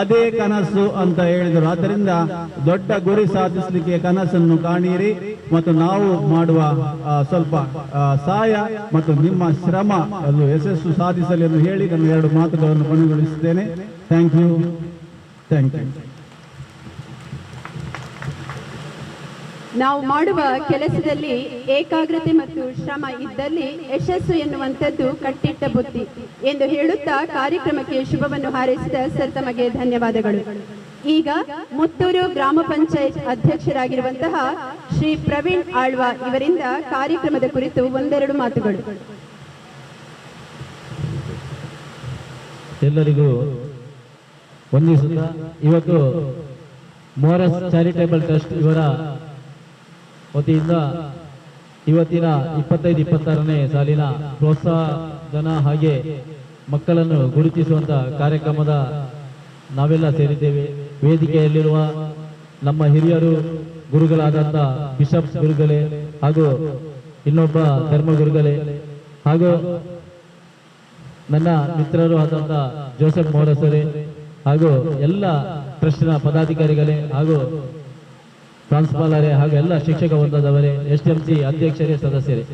ಅದೇ ಕನಸು ಅಂತ ಹೇಳಿದರು. ಆದ್ದರಿಂದ ದೊಡ್ಡ ಗುರಿ ಸಾಧಿಸಲಿಕ್ಕೆ ಕನಸನ್ನು ಕಾಣಿರಿ, ಮತ್ತು ನಾವು ಮಾಡುವ ಸ್ವಲ್ಪ ಸಹಾಯ ಮತ್ತು ನಿಮ್ಮ ಶ್ರಮ ಅದು ಯಶಸ್ಸು ಸಾಧಿಸಲಿ ಎಂದು ಹೇಳಿ ನಾನು 2 ಮಾತುಗಳನ್ನು ಕೊನೆಗೊಳಿಸುತ್ತೇನೆ. Thank you. ನಾವು ಮಾಡುವ ಕೆಲಸದಲ್ಲಿ ಏಕಾಗ್ರತೆ ಮತ್ತು ಶ್ರಮ ಇದ್ದಲ್ಲಿ ಯಶಸ್ಸು ಎನ್ನುವಂಥದ್ದು ಕಟ್ಟಿಟ್ಟ ಬುತ್ತಿ ಎಂದು ಹೇಳುತ್ತಾ ಕಾರ್ಯಕ್ರಮಕ್ಕೆ ಶುಭವನ್ನು ಹಾರೈಸಿದ ಸರ್ ತಮಗೆ ಧನ್ಯವಾದಗಳು. ಈಗ ಮುತ್ತೂರು ಗ್ರಾಮ ಪಂಚಾಯತ್ ಅಧ್ಯಕ್ಷರಾಗಿರುವಂತಹ ಶ್ರೀ ಪ್ರವೀಣ್ ಆಳ್ವಾ ಇವರಿಂದ ಕಾರ್ಯಕ್ರಮದ ಕುರಿತು 1-2 ಮಾತುಗಳು. ಎಲ್ಲರಿಗೂ ವಂದಿಸುತ್ತಾ, ಇವತ್ತು ಮೋರಸ್ ಚಾರಿಟೇಬಲ್ ಟ್ರಸ್ಟ್ ಇವರ ವತಿಯಿಂದ ಇವತ್ತಿನ 25-26ನೇ ಸಾಲಿನ ಪ್ರೋತ್ಸಾಹಧನ ಹಾಗೆ ಮಕ್ಕಳನ್ನು ಗುರುತಿಸುವಂತ ಕಾರ್ಯಕ್ರಮದ ನಾವೆಲ್ಲ ಸೇರಿದ್ದೇವೆ. ವೇದಿಕೆಯಲ್ಲಿರುವ ನಮ್ಮ ಹಿರಿಯರು ಗುರುಗಳಾದಂಥ ಬಿಷಪ್ ಗುರುಗಳೇ ಹಾಗೂ ಇನ್ನೊಬ್ಬ ಧರ್ಮಗುರುಗಳೇ ಹಾಗೂ ನನ್ನ ಮಿತ್ರರು ಆದಂಥ ಜೋಸೆಫ್ ಮೋರಸರೇ ಹಾಗೂ ಎಲ್ಲ ಟ್ರಸ್ಟ್ನ ಪದಾಧಿಕಾರಿಗಳೇ ಹಾಗೂ ಪ್ರಾಂಶುಪಾಲರೇ ಹಾಗೂ ಎಲ್ಲ ಶಿಕ್ಷಕ ವೃಂದದವರೇ, STMC ಅಧ್ಯಕ್ಷರೇ, ಸದಸ್ಯರೇ,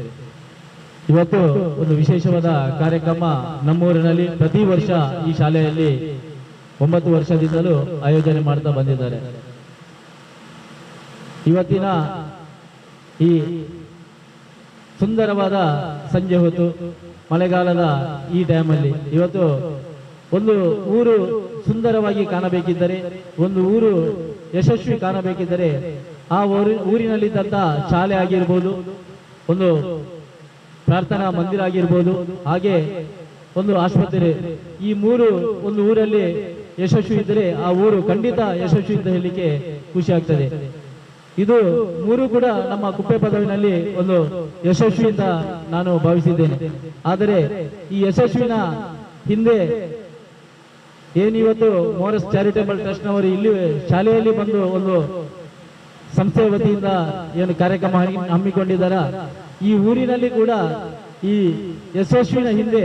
ಇವತ್ತು ಒಂದು ವಿಶೇಷವಾದ ಕಾರ್ಯಕ್ರಮ ನಮ್ಮೂರಿನಲ್ಲಿ ಪ್ರತಿ ವರ್ಷ ಈ ಶಾಲೆಯಲ್ಲಿ 9 ವರ್ಷದಿಂದಲೂ ಆಯೋಜನೆ ಮಾಡ್ತಾ ಬಂದಿದ್ದಾರೆ. ಇವತ್ತಿನ ಈ ಸುಂದರವಾದ ಸಂಜೆ ಹೊತ್ತು ಮಳೆಗಾಲದ ಈ ಟೈಮಲ್ಲಿ ಇವತ್ತು ಒಂದು ಊರು ಸುಂದರವಾಗಿ ಕಾಣಬೇಕಿದ್ದರೆ, ಒಂದು ಊರು ಯಶಸ್ವಿ ಕಾಣಬೇಕಿದ್ದರೆ ಆ ಊರಿನಲ್ಲಿದ್ದಂಥ ಶಾಲೆ ಆಗಿರ್ಬೋದು, ಒಂದು ಪ್ರಾರ್ಥನಾ ಮಂದಿರ ಆಗಿರ್ಬೋದು, ಹಾಗೆ ಒಂದು ಆಸ್ಪತ್ರೆ, ಈ 3 ಒಂದು ಊರಲ್ಲಿ ಯಶಸ್ವಿ ಇದ್ದರೆ ಆ ಊರು ಖಂಡಿತ ಯಶಸ್ವಿ ಅಂತ ಹೇಳಲಿಕ್ಕೆ ಖುಷಿ ಆಗ್ತದೆ. ಇದು ಮೂರು ಕೂಡ ನಮ್ಮ ಕುಪ್ಪೆ ಪದವಿನಲ್ಲಿ ಒಂದು ಯಶಸ್ವಿ ಅಂತ ನಾನು ಭಾವಿಸಿದ್ದೇನೆ. ಆದರೆ ಈ ಯಶಸ್ವಿನ ಹಿಂದೆ ಏನಿವತ್ತು ಮೋರಸ್ ಚಾರಿಟೇಬಲ್ ಟ್ರಸ್ಟ್ ನವರು ಇಲ್ಲಿ ಶಾಲೆಯಲ್ಲಿ ಬಂದು ಒಂದು ಸಂಸ್ಥೆಯ ವತಿಯಿಂದ ಏನು ಕಾರ್ಯಕ್ರಮ ಹಮ್ಮಿಕೊಂಡಿದ್ದಾರ, ಈ ಊರಿನಲ್ಲಿ ಕೂಡ ಈ ಯಶಸ್ವಿನ ಹಿಂದೆ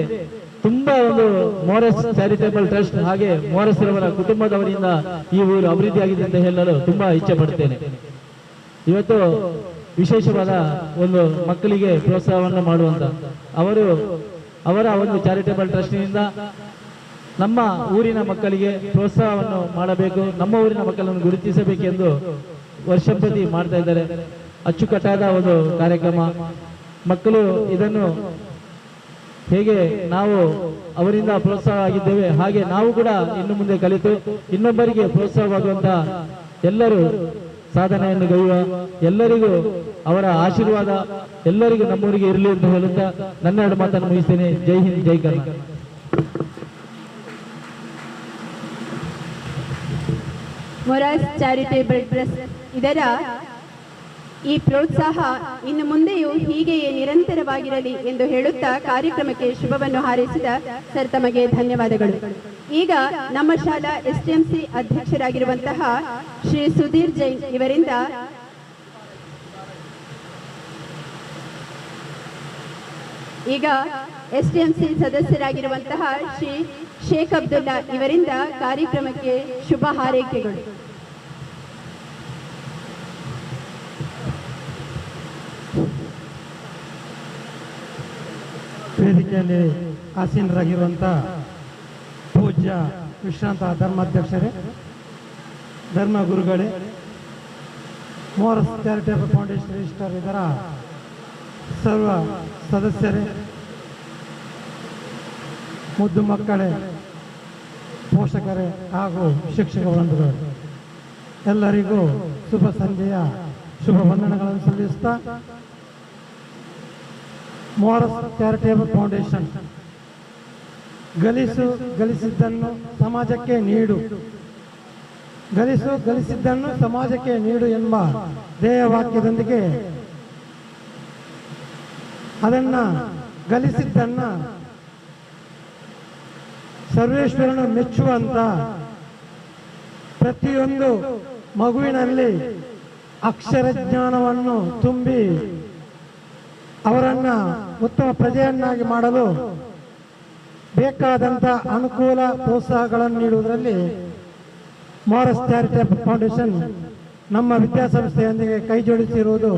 ತುಂಬಾ ಒಂದು ಮೋರಸ್ ಚಾರಿಟೇಬಲ್ ಟ್ರಸ್ಟ್ ಹಾಗೆ ಮೋರಸ್ ರವರ ಕುಟುಂಬದವರಿಂದ ಈ ಊರು ಅಭಿವೃದ್ಧಿಯಾಗಿದೆ ಅಂತ ಹೇಳಲು ತುಂಬಾ ಇಚ್ಛೆ ಪಡ್ತೇನೆ. ಇವತ್ತು ವಿಶೇಷವಾದ ಒಂದು ಮಕ್ಕಳಿಗೆ ಪ್ರೋತ್ಸಾಹವನ್ನು ಮಾಡುವಂತ ಅವರ ಒಂದು ಚಾರಿಟೇಬಲ್ ಟ್ರಸ್ಟ್ನಿಂದ ನಮ್ಮ ಊರಿನ ಮಕ್ಕಳಿಗೆ ಪ್ರೋತ್ಸಾಹವನ್ನು ಮಾಡಬೇಕು, ನಮ್ಮ ಊರಿನ ಮಕ್ಕಳನ್ನು ಗುರುತಿಸಬೇಕೆಂದು ವರ್ಷಪ್ರತಿ ಮಾಡ್ತಾ ಇದ್ದಾರೆ. ಅಚ್ಚುಕಟ್ಟಾದ ಒಂದು ಕಾರ್ಯಕ್ರಮ. ಮಕ್ಕಳು ಇದನ್ನು ಹೇಗೆ ನಾವು ಅವರಿಂದ ಪ್ರೋತ್ಸಾಹ ಆಗಿದ್ದೇವೆ ಹಾಗೆ ನಾವು ಕೂಡ ಇನ್ನು ಮುಂದೆ ಕಲಿತು ಇನ್ನೊಬ್ಬರಿಗೆ ಪ್ರೋತ್ಸಾಹವಾಗುವಂತ ಎಲ್ಲರೂ ಸಾಧನೆಯನ್ನು ಗೈಯುವ, ಎಲ್ಲರಿಗೂ ಅವರ ಆಶೀರ್ವಾದ ಎಲ್ಲರಿಗೂ ನಮ್ಮೂರಿಗೆ ಇರಲಿ ಅಂತ ಹೇಳುತ್ತಾ ನನ್ನ ಎರಡು ಮಾತನ್ನು ಮುಗಿಸ್ತೇನೆ. ಜೈ ಹಿಂದ್, ಜೈ ಕರ್ನಾಟಕ. ಮೊರಾಸ್ ಚಾರಿಟೇಬಲ್ ಟ್ರಸ್ಟ್ ಇದರ ಈ ಪ್ರೋತ್ಸಾಹ ಇನ್ನು ಮುಂದೆಯೂ ಹೀಗೆಯೇ ನಿರಂತರವಾಗಿರಲಿ ಎಂದು ಹೇಳುತ್ತಾ ಕಾರ್ಯಕ್ರಮಕ್ಕೆ ಶುಭವನ್ನು ಹಾರೈಸಿದ ಸರ್ ತಮಗೆ ಧನ್ಯವಾದಗಳು. ಈಗ ನಮ್ಮ ಶಾಲಾ ಎಸ್ಟಿಎಂಸಿ ಅಧ್ಯಕ್ಷರಾಗಿರುವಂತಹ ಶ್ರೀ ಸುಧೀರ್ ಜೈನ್ ಇವರಿಂದ ಈಗ ಎಸ್ಟಿಎಂಸಿ ಸದಸ್ಯರಾಗಿರುವಂತಹ ಶ್ರೀ ಶೇಖ್ ಅಬ್ದುಲ್ಲಾ ಇವರಿಂದ ಕಾರ್ಯಕ್ರಮಕ್ಕೆ ಶುಭ ಹಾರೈಕೆಗಳು. ವೇದಿಕೆಯಲ್ಲಿ ಆಸೀನರಾಗಿರುವಂಥ ಪೂಜ್ಯ ವಿಶ್ರಾಂತ ಧರ್ಮಾಧ್ಯಕ್ಷರೇ, ಧರ್ಮ ಗುರುಗಳೇ, ಮೋರಸ್ ಚಾರಿಟೇಬಲ್ ಫೌಂಡೇಶನ್ ರಿಜಿಸ್ಟರ್ ಇದರ ಸರ್ವ ಸದಸ್ಯರೇ, ಮುದ್ದು ಮಕ್ಕಳೇ, ಪೋಷಕರೇ ಹಾಗೂ ಶಿಕ್ಷಕ ಬಂಧುಗಳು, ಎಲ್ಲರಿಗೂ ಶುಭ ಸಂಜೆಯ ಶುಭ ವಂದನೆಗಳನ್ನು ಸಲ್ಲಿಸುತ್ತಾ, ಮೋರಸ್ ಚಾರಿಟೇಬಲ್ ಫೌಂಡೇಶನ್ ಗಳಿಸಿದ್ದನ್ನು ಸಮಾಜಕ್ಕೆ ನೀಡು, ಗಳಿಸಿದ್ದನ್ನು ಸಮಾಜಕ್ಕೆ ನೀಡು ಎಂಬ ಧ್ಯೇಯವಾಕ್ಯದೊಂದಿಗೆ ಗಳಿಸಿದ್ದನ್ನ ಸರ್ವೇಶ್ವರನು ಮೆಚ್ಚುವಂತ ಪ್ರತಿಯೊಂದು ಮಗುವಿನಲ್ಲಿ ಅಕ್ಷರ ಜ್ಞಾನವನ್ನು ತುಂಬಿ ಅವರನ್ನ ಉತ್ತಮ ಪ್ರಜೆಯನ್ನಾಗಿ ಮಾಡಲು ಬೇಕಾದಂಥ ಅನುಕೂಲ ಪ್ರೋತ್ಸಾಹಗಳನ್ನು ನೀಡುವುದರಲ್ಲಿ ಮೋರಸ್ ಚಾರಿಟೇಬಲ್ ಫೌಂಡೇಶನ್ ನಮ್ಮ ವಿದ್ಯಾಸಂಸ್ಥೆಯೊಂದಿಗೆ ಕೈ ಜೋಡಿಸಿರುವುದು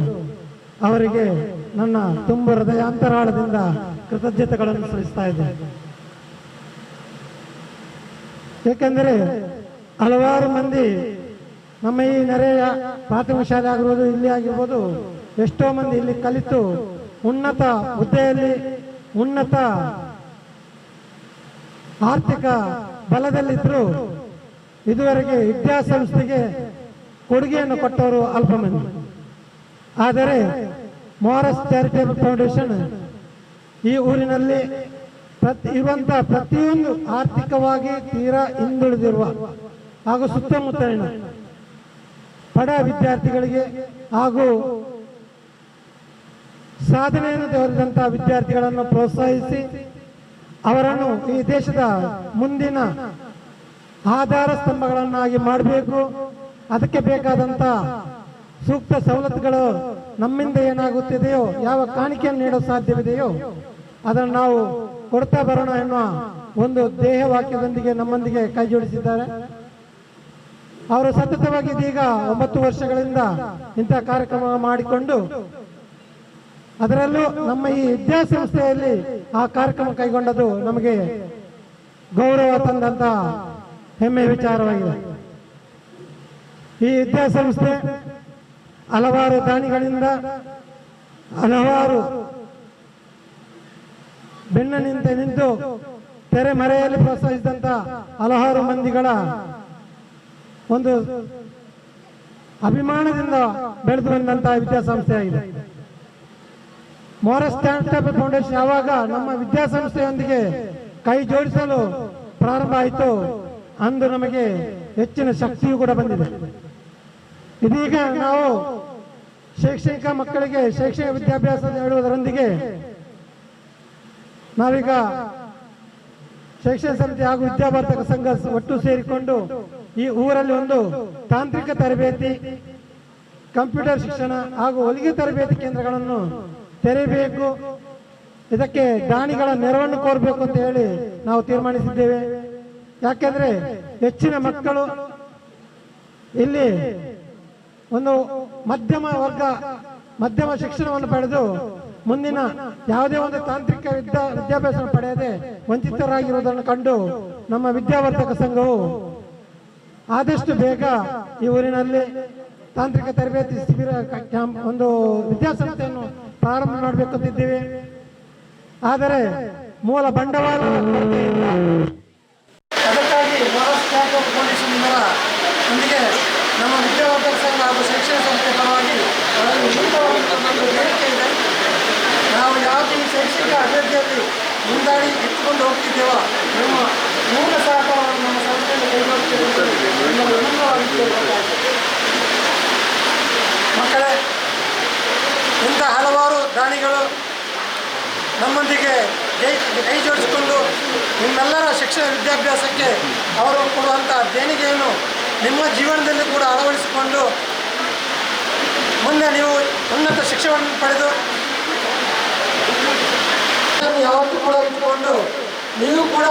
ಅವರಿಗೆ ನನ್ನ ತುಂಬ ಹೃದಯಾಂತರಾಳದಿಂದ ಕೃತಜ್ಞತೆಗಳನ್ನು ಸಲ್ಲಿಸ್ತಾ ಇದ್ದೇನೆ. ಏಕೆಂದರೆ ಹಲವಾರು ಮಂದಿ ನಮ್ಮ ಈ ನೆರೆಯ ಪ್ರಾಥಮಿಕ ಶಾಲೆ ಆಗಿರ್ಬೋದು, ಇಲ್ಲಿ ಆಗಿರ್ಬೋದು, ಎಷ್ಟೋ ಮಂದಿ ಇಲ್ಲಿ ಕಲಿತು ಉನ್ನತ ಹುದ್ದೆಯಲ್ಲಿ ಉನ್ನತ ಆರ್ಥಿಕ ಬಲದಲ್ಲಿದ್ದರೂ ಇದುವರೆಗೆ ವಿದ್ಯಾಸಂಸ್ಥೆಗೆ ಕೊಡುಗೆಯನ್ನು ಕೊಟ್ಟವರು ಅಲ್ಪ ಮಂದಿ. ಆದರೆ ಮೋರಸ್ ಚಾರಿಟೇಬಲ್ ಫೌಂಡೇಶನ್ ಈ ಊರಿನಲ್ಲಿ ಇರುವಂತಹ ಪ್ರತಿಯೊಂದು ಆರ್ಥಿಕವಾಗಿ ತೀರಾ ಹಿಂದುಳಿದಿರುವ ಹಾಗೂ ಸುತ್ತಮುತ್ತಲಿನ ಬಡ ವಿದ್ಯಾರ್ಥಿಗಳಿಗೆ ಹಾಗೂ ಸಾಧನೆಯನ್ನು ತೋರಿದಂತಹ ವಿದ್ಯಾರ್ಥಿಗಳನ್ನು ಪ್ರೋತ್ಸಾಹಿಸಿ ಅವರನ್ನು ಈ ದೇಶದ ಮುಂದಿನ ಆಧಾರ ಸ್ತಂಭಗಳನ್ನಾಗಿ ಮಾಡಬೇಕು. ಅದಕ್ಕೆ ಬೇಕಾದಂತ ಸೂಕ್ತ ಸವಲತ್ತುಗಳು ನಮ್ಮಿಂದ ಏನಾಗುತ್ತಿದೆಯೋ, ಯಾವ ಕಾಣಿಕೆಯನ್ನು ನೀಡಲು ಸಾಧ್ಯವಿದೆಯೋ ಅದನ್ನು ನಾವು ಕೊಡ್ತಾ ಬರೋಣ ಎನ್ನುವ ಒಂದು ಧ್ಯೇಯ ವಾಕ್ಯದೊಂದಿಗೆ ನಮ್ಮೊಂದಿಗೆ ಕೈ ಜೋಡಿಸಿದ್ದಾರೆ. ಅವರು ಸತತವಾಗಿ ಇದೀಗ 9 ವರ್ಷಗಳಿಂದ ಇಂತಹ ಕಾರ್ಯಕ್ರಮ ಮಾಡಿಕೊಂಡು ಅದರಲ್ಲೂ ನಮ್ಮ ಈ ವಿದ್ಯಾಸಂಸ್ಥೆಯಲ್ಲಿ ಆ ಕಾರ್ಯಕ್ರಮ ಕೈಗೊಂಡದ್ದು ನಮಗೆ ಗೌರವ ತಂದಂತ ಹೆಮ್ಮೆ ವಿಚಾರವಾಗಿದೆ. ಈ ವಿದ್ಯಾಸಂಸ್ಥೆ ಹಲವಾರು ದಾನಿಗಳಿಂದ ಹಲವಾರು ಬೆನ್ನ ನಿಂತು ತೆರೆಮರೆಯಲ್ಲಿ ಪ್ರೋತ್ಸಾಹಿಸಿದಂತ ಹಲವಾರು ಮಂದಿಗಳ ಒಂದು ಅಭಿಮಾನದಿಂದ ಬೆಳೆದು ಬಂದಂತಹ ವಿದ್ಯಾಸಂಸ್ಥೆಯಾಗಿದೆ. ಮೋರಸ್ ಚಾರಿಟೇಬಲ್ ಫೌಂಡೇಶನ್ ಯಾವಾಗ ನಮ್ಮ ವಿದ್ಯಾಸಂಸ್ಥೆಯೊಂದಿಗೆ ಕೈ ಜೋಡಿಸಲು ಪ್ರಾರಂಭ ಆಯಿತು, ಅಂದು ನಮಗೆ ಹೆಚ್ಚಿನ ಶಕ್ತಿಯೂ ಕೂಡ ಬಂದಿದೆ. ಇದೀಗ ನಾವು ಶೈಕ್ಷಣಿಕ ಮಕ್ಕಳಿಗೆ ಶೈಕ್ಷಣಿಕ ವಿದ್ಯಾಭ್ಯಾಸ ನೀಡುವುದರೊಂದಿಗೆ ನಾವೀಗ ಶೈಕ್ಷಣಿಕ ಸಮಿತಿ ಹಾಗೂ ವಿದ್ಯಾವರ್ಧಕ ಸಂಘ ಒಟ್ಟು ಸೇರಿಕೊಂಡು ಈ ಊರಲ್ಲಿ ಒಂದು ತಾಂತ್ರಿಕ ತರಬೇತಿ, ಕಂಪ್ಯೂಟರ್ ಶಿಕ್ಷಣ ಹಾಗೂ ಹೊಲಿಗೆ ತರಬೇತಿ ಕೇಂದ್ರಗಳನ್ನು ತೆರೆಯಬೇಕು. ಇದಕ್ಕೆ ದಾನಿಗಳ ನೆರವನ್ನು ಕೋರಬೇಕು ಅಂತ ಹೇಳಿ ನಾವು ತೀರ್ಮಾನಿಸಿದ್ದೇವೆ. ಯಾಕೆಂದ್ರೆ ಹೆಚ್ಚಿನ ಮಕ್ಕಳು ಇಲ್ಲಿ ಒಂದು ಮಧ್ಯಮ ಶಿಕ್ಷಣವನ್ನು ಪಡೆದು ಮುಂದಿನ ಯಾವುದೇ ಒಂದು ತಾಂತ್ರಿಕ ವಿದ್ಯಾಭ್ಯಾಸ ಪಡೆಯದೆ ವಂಚಿತರಾಗಿರುವುದನ್ನು ಕಂಡು ನಮ್ಮ ವಿದ್ಯಾವರ್ಧಕ ಸಂಘವು ಆದಷ್ಟು ಬೇಗ ಈ ಊರಿನಲ್ಲಿ ತಾಂತ್ರಿಕ ತರಬೇತಿ ಶಿಬಿರ ಒಂದು ವಿದ್ಯಾಸಂಸ್ಥೆಯನ್ನು ಪ್ರಾರಂಭ ಮಾಡಬೇಕಂತಿದ್ದೇವೆ. ಆದರೆ ಮೂಲ ಬಂಡವಾಳ ಅದಕ್ಕಾಗಿ ಒಂದಿಗೆ ನಮ್ಮ ವಿದ್ಯಾವರ್ಧಕ ಸಂಘ ಹಾಗೂ ಶಿಕ್ಷಣ ಸಂಸ್ಥೆ ಪರವಾಗಿ ಬೇಡಿಕೆ ಇದೆ. ನಾವು ಯಾವುದೇ ಈ ಶೈಕ್ಷಣಿಕ ಅಭಿವೃದ್ಧಿಯಲ್ಲಿ ಮುಂದಾಡಿ ಎತ್ತುಕೊಂಡು ಹೋಗ್ತಿದ್ದೇವೋ ನಮ್ಮ ಮೂಲ ಸಹಕಾರವನ್ನು ನಮ್ಮ ಸಂಸ್ಥೆಯಲ್ಲಿ ಕೈಗೊಳ್ಳುತ್ತಿರುವುದು ಮಕ್ಕಳೇ, ಇಂಥ ಹಲವಾರು ದಾನಿಗಳು ನಮ್ಮೊಂದಿಗೆ ಕೈ ಜೋಡಿಸಿಕೊಂಡು ನಿಮ್ಮೆಲ್ಲರ ಶಿಕ್ಷಣ ವಿದ್ಯಾಭ್ಯಾಸಕ್ಕೆ ಅವರು ಕೊಡುವಂಥ ದೇಣಿಗೆಯನ್ನು ನಿಮ್ಮ ಜೀವನದಲ್ಲಿ ಕೂಡ ಅಳವಡಿಸಿಕೊಂಡು ಮುಂದೆ ನೀವು ಉನ್ನತ ಶಿಕ್ಷಣವನ್ನು ಪಡೆದು ಯಾವತ್ತೂ ಕೂಡ ಇಟ್ಟುಕೊಂಡು ನೀವು ಕೂಡ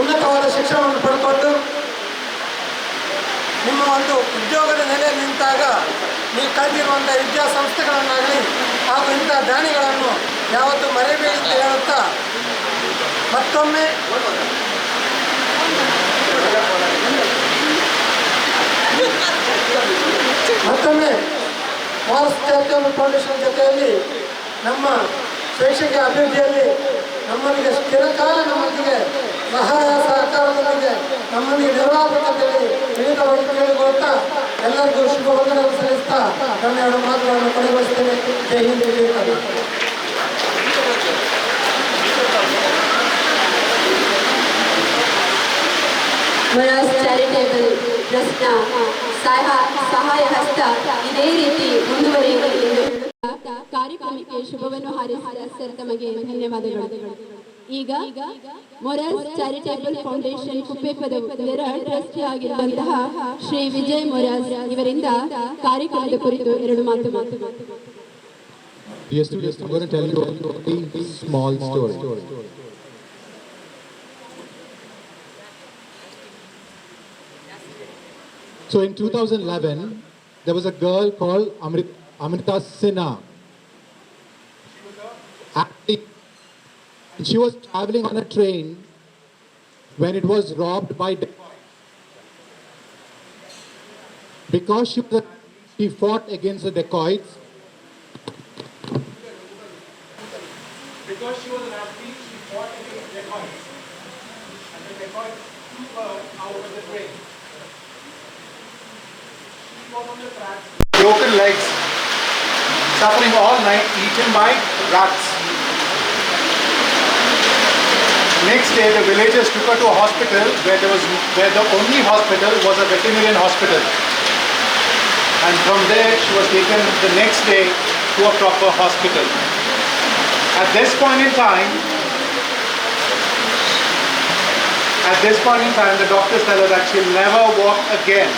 ಉನ್ನತವಾದ ಶಿಕ್ಷಣವನ್ನು ಪಡ್ಕೊಂಡು ನಿಮ್ಮ ಒಂದು ಉದ್ಯೋಗದ ನೆಲೆಯಲ್ಲಿ ನಿಂತಾಗ ನೀವು ಕಳೆದಿರುವಂಥ ವಿದ್ಯಾಸಂಸ್ಥೆಗಳನ್ನಾಗಲಿ ಹಾಗೂ ಇಂಥ ದಾನಿಗಳನ್ನು ಯಾವತ್ತೂ ಮರೆಯಬೇಡಿ ಅಂತ ಹೇಳುತ್ತಾ ಮತ್ತೊಮ್ಮೆ ಮಾರ್ಸ್ ಚಾರಿಟಬಲ್ ಫೌಂಡೇಶನ್ ಜೊತೆಯಲ್ಲಿ ನಮ್ಮ ಶೈಕ್ಷಣಿಕ ಅಭಿವೃದ್ಧಿಯಲ್ಲಿ ನಮ್ಮೊಂದಿಗೆ ಚಿರಕಾಲ ನಮ್ಮೊಂದಿಗೆ ಸಹಾಯ ಸಹಕಾರದೊಂದಿಗೆ ನಮ್ಮೊಂದಿಗೆ ನೆರವಾಗಬೇಕಂತೇಳಿ ವಿನೀತವಾಗಿ ಕೇಳಿಕೊಳ್ಳುತ್ತಾ ಎಲ್ಲರಿಗೂ ಶುಭ ವಂದನೆಯನ್ನು ಸಲ್ಲಿಸ್ತಾ ನನ್ನ ಎರಡು ಮಾತುಗಳನ್ನು ಕೊನೆಗೊಳಿಸುತ್ತೇನೆ. ಜೈ ಹಿಂದ್, ಜೈ ಕರ್ನಾಟಕ. ಮೊರಾಸ್ ಚಾರಿಟೇಬಲ್ ಟ್ರಸ್ಟ್ನ ಸಹಾಯ ಹಸ್ತ ಇದೇ ರೀತಿ ಮುಂದುವರಿಯಲಿ ಎಂದು ಹೇಳುತ್ತಾ ಕಾರ್ಯಕ್ರಮಕ್ಕೆ ಶುಭವನ್ನು ಹಾರೈಸಿದ ಸರ್ ತಮಗೆ ಧನ್ಯವಾದಗಳು. ಈಗ ಮೊರಾಸ್ ಚಾರಿಟೇಬಲ್ ಫೌಂಡೇಶನ್ ಕುಪ್ಪೆಪದ ಟ್ರಸ್ಟಿ ಆಗಿರುವಂತಹ ಶ್ರೀ ವಿಜಯ್ ಮೊರಾಸ್ ಇವರಿಂದ ಕಾರ್ಯಕ್ರಮದ ಕುರಿತು ಎರಡು ಮಾತು. Dear students, I'm going to tell you a small story. So in 2011, there was a girl called Amrita Sinha. She was traveling on a train when it was robbed by because she fought against the dacoits. Because she was an athlete, she fought against dacoits. And the dacoits threw her out of the train. She was on the tracks, broken legs, suffering all night, eaten by rats. Next day, the villagers took her to a hospital where the only hospital was a veterinarian hospital. And from there, she was taken the next day to a proper hospital. At this point in time, the doctors tell her that she'll never walk again.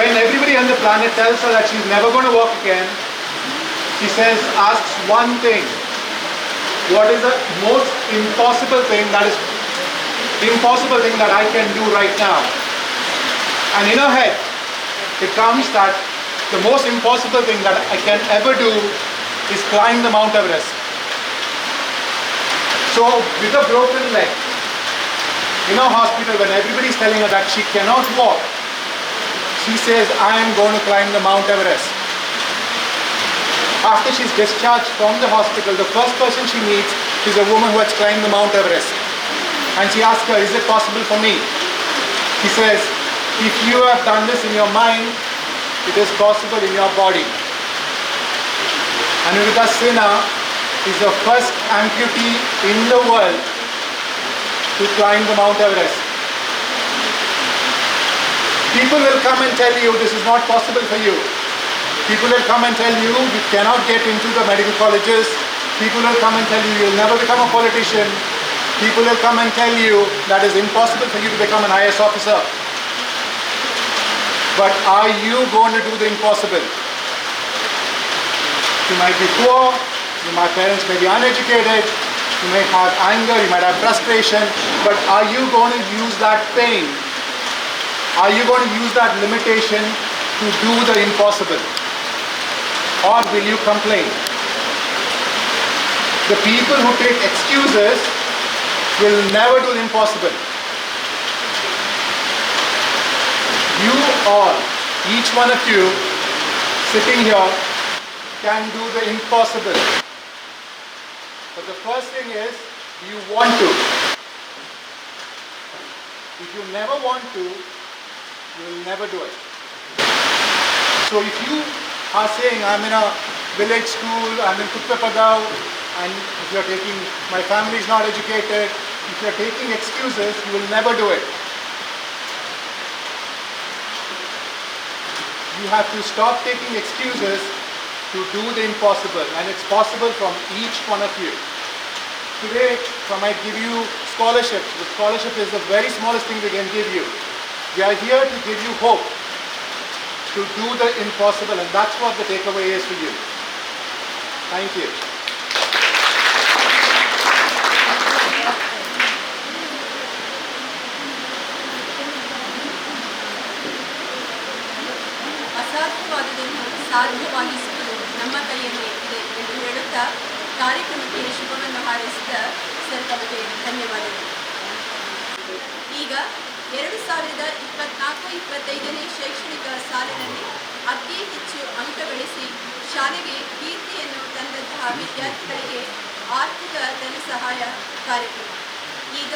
When everybody on the planet tells her that she's never going to walk again, she asks one thing: what is the most impossible thing that I can do right now? And in her head, it comes that the most impossible thing that I can ever do is climb the Mount Everest. So with a broken leg, in a hospital, when everybody is telling her that she cannot walk, she says, I am going to climb the Mount Everest. After she's discharged from the hospital, the first person she meets is a woman who has climbed the Mount Everest. And she asks her, is it possible for me? She says, if you have done this in your mind, it is possible in your body. Amrita Sinha is the first amputee in the world to climb the Mount Everest. People will come and tell you this is not possible for you. People will come and tell you you cannot get into the medical colleges. People will come and tell you you'll never become a politician. People will come and tell you that it's impossible for you to become an IAS officer. But are you going to do the impossible? You might be poor, my parents may be uneducated, you may have anger, you might have frustration, but are you going to use that pain? Are you going to use that limitation to do the impossible? Or will you complain? The people who take excuses will never do the impossible. You all, each one of you sitting here can do the impossible. But the first thing is, do you want to? If you never want to, you will never do it. So if you are saying, I'm in a village school, I'm in Kutpepadao, and if you're taking, my family is not educated, if you're taking excuses, you will never do it. You have to stop taking excuses to do the impossible, and it's possible from each one of you. Today, I might give you scholarships. The scholarship is the very smallest thing we can give you. We are here to give you hope to do the impossible, and that's what the takeaway is for you. Thank you. ಅಸಾಧ್ಯವಾದುದನ್ನು ಸಾಧ್ಯವಾಗಿಸುವುದು ನಮ್ಮ ಕೈಯಲ್ಲಿ ಇದೆ ಎಂದು ಹೇಳುತ್ತಾ ಕಾರ್ಯಕ್ರಮಕ್ಕೆ ಶುಭವನ್ನು ಹಾರೈಸಿದ sir ತಮಗೆ ಧನ್ಯವಾದಗಳು. ಈಗ 2024-25ನೇ ಶೈಕ್ಷಣಿಕ ಸಾಲಿನಲ್ಲಿ ಅತಿ ಹೆಚ್ಚು ಅಂಕ ಗಳಿಸಿ ಶಾಲೆಗೆ ಕೀರ್ತಿಯನ್ನು ತಂದಂತಹ ವಿದ್ಯಾರ್ಥಿಗಳಿಗೆ ಆರ್ಥಿಕ ಧನ ಸಹಾಯ ಕಾರ್ಯಕ್ರಮ. ಈಗ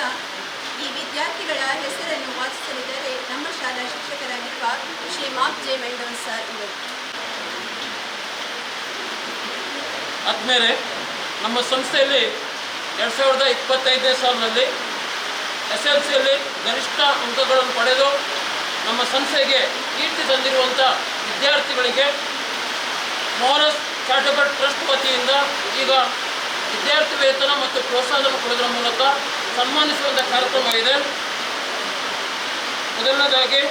ಈ ವಿದ್ಯಾರ್ಥಿಗಳ ಹೆಸರನ್ನು ವಾಚಿಸಲಿದ್ದಾರೆ ನಮ್ಮ ಶಾಲಾ ಶಿಕ್ಷಕರಾಗಿರುವ ಶ್ರೀ ಮಾಪ್ ಜೆ ಮೆಂಡೋನ್ ಸರ್ ಇವರು. ಆದ್ಮೇಲೆ ನಮ್ಮ ಸಂಸ್ಥೆಯಲ್ಲಿ 2025ನೇ ಸಾಲಿನಲ್ಲಿ SLCಯಲ್ಲಿ ಗರಿಷ್ಠ ಅಂಕಗಳನ್ನು ಪಡೆದು ನಮ್ಮ ಸಂಸ್ಥೆಗೆ ಕೀರ್ತಿ ತಂದಿರುವಂಥ ವಿದ್ಯಾರ್ಥಿಗಳಿಗೆ ಮೋರಸ್ ಚಾರಿಟಬಲ್ ಟ್ರಸ್ಟ್ ವತಿಯಿಂದ ಈಗ ವಿದ್ಯಾರ್ಥಿ ವೇತನ ಮತ್ತು ಪ್ರೋತ್ಸಾಹನ ಕೊಡುವುದರ ಮೂಲಕ ಸನ್ಮಾನಿಸುವಂಥ ಕಾರ್ಯಕ್ರಮ ಇದೆ. ಮೊದಲನೇದಾಗಿ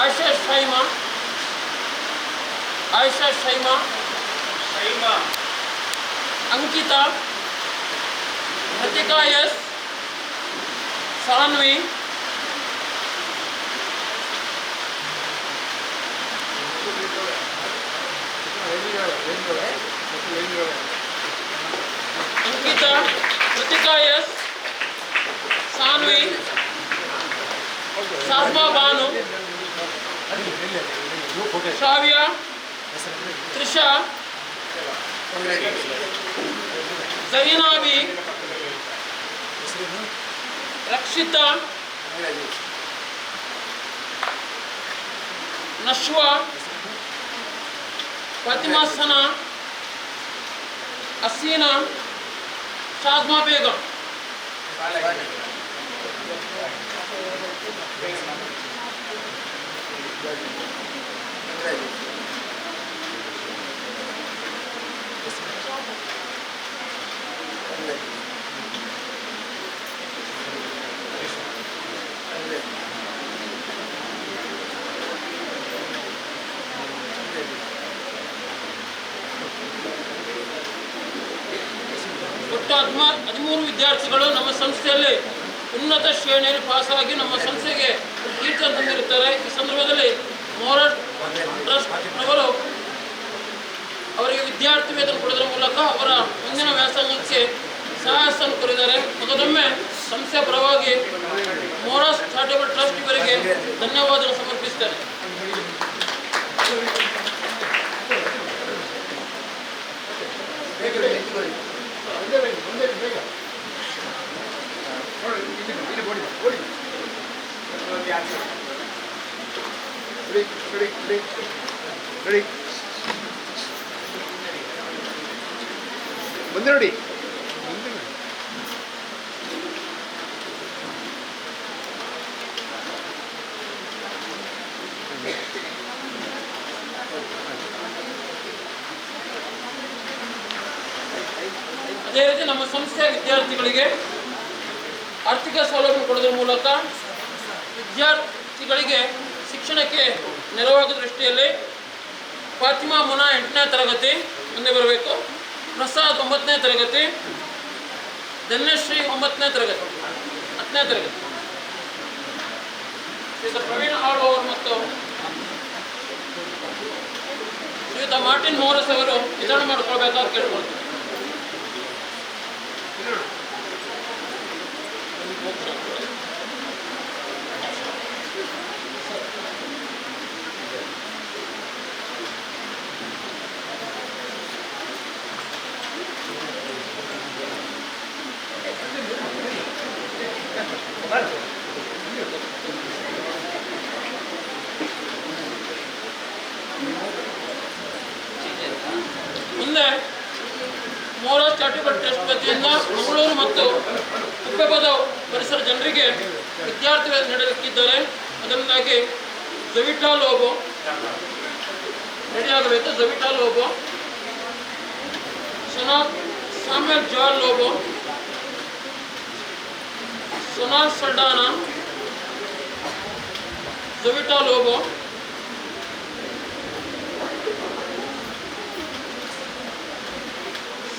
ಆಯಿಷಾ ಶೈಮಾ, ಅಂಕಿತಾ, ಪ್ರತಿಕಾ ಎಸ್, ಸಾನ್ವಿ, ಅಂಕಿತಾ, ಪ್ರತಿಕಾ ಎಸ್, ಸಾನ್ವಿ, ಸಾಸ್ಮಾ ಬಾನು, ಶಾವ್ಯ, ತ್ರಿಷಾ, ಝೈನಾಬಿ, ರಕ್ಷಿತಾ, ನಶ್ವಾ, ಫಾತಿಮಾ ಸನಾ, ಅಸೀನಾ, ಶಾಜ್ಮಾ ಬೇಗಂ. ಒಟ್ಟು 13 ವಿದ್ಯಾರ್ಥಿಗಳು ನಮ್ಮ ಸಂಸ್ಥೆಯಲ್ಲಿ ಉನ್ನತ ಶ್ರೇಣಿಯಲ್ಲಿ ಪಾಸಾಗಿ ನಮ್ಮ ಸಂಸ್ಥೆಗೆ ಕೀರ್ತಿ ತಂದಿರುತ್ತಾರೆ. ಈ ಸಂದರ್ಭದಲ್ಲಿ ಮೋರಸ್ ಟ್ರಸ್ಟ್ ಅವರು ಅವರಿಗೆ ವಿದ್ಯಾರ್ಥಿ ವೇತನ ಕೊಡುವುದರ ಮೂಲಕ ಅವರ ಮುಂದಿನ ವ್ಯಾಸಂಗಕ್ಕೆ ಸಹಾಯವನ್ನು ಕೋರಿದ್ದಾರೆ. ಮತ್ತೊಮ್ಮೆ ಸಂಸ್ಥೆಯ ಪರವಾಗಿ ಮೋರಸ್ ಚಾರಿಟಬಲ್ ಟ್ರಸ್ಟ್ ಇವರಿಗೆ ಧನ್ಯವಾದ ಸಮರ್ಪಿಸುತ್ತೇನೆ. ಮುಂದೆ ನೋಡಿ. ಅದೇ ರೀತಿ ನಮ್ಮ ಸಂಸ್ಥೆಯ ವಿದ್ಯಾರ್ಥಿಗಳಿಗೆ ಆರ್ಥಿಕ ಸೌಲಭ್ಯ ಕೊಡೋದ್ರ ಮೂಲಕ ವಿದ್ಯಾರ್ಥಿಗಳಿಗೆ ಶಿಕ್ಷಣಕ್ಕೆ ನೆರವಾಗುವ ದೃಷ್ಟಿಯಲ್ಲಿ ಫಾತಿಮಾ ಮುನಾ 8ನೇ ತರಗತಿ ಮುಂದೆ ಬರಬೇಕು, ಪ್ರಸಾದ್ 9ನೇ ತರಗತಿ, ಧನ್ಯಶ್ರೀ 9ನೇ ತರಗತಿ, 10ನೇ ತರಗತಿ, ಶ್ರೀಯುತ ಪ್ರವೀಣ್ ಆಳ್ವರು ಮತ್ತು ಶ್ರೀಯುತ ಮಾರ್ಟಿನ್ ಮೋರಸ್ ಅವರು ವಿತರಣೆ ಮಾಡಿಕೊಳ್ಬೇಕಾದ್ರೆ ಕೇಳ್ಕೊಳ್ತಾರೆ. ಮುಂದೆ ಮೋರಸ್ ಚಾರಿಟಬಲ್ ಟ್ರಸ್ಟ್ ವತಿಯಿಂದ ಮಂಗಳೂರು ಮತ್ತು ಕುಪ್ಪೆಪದವು ಪರಿಸರ ಜನರಿಗೆ ವಿದ್ಯಾರ್ಥಿಗಳು ನಡೆಯಲಿಕ್ಕಿದ್ದಾರೆ. ಅದರಿಂದಾಗಿ ಜವಿಟಾ ಲೋಬೋ ರೆಡಿಯಾಗಬೇಕು. ಜವಿಟಾ ಲೋಬೋ, ಸಾಮ್ಯಲ್ ಜಾಲ್ ಲೋಬೋ, ಸೊನಾಲ್ ಸರ್ಡಾನಾ, ಜವಿಟಾ ಲೋಬೋ,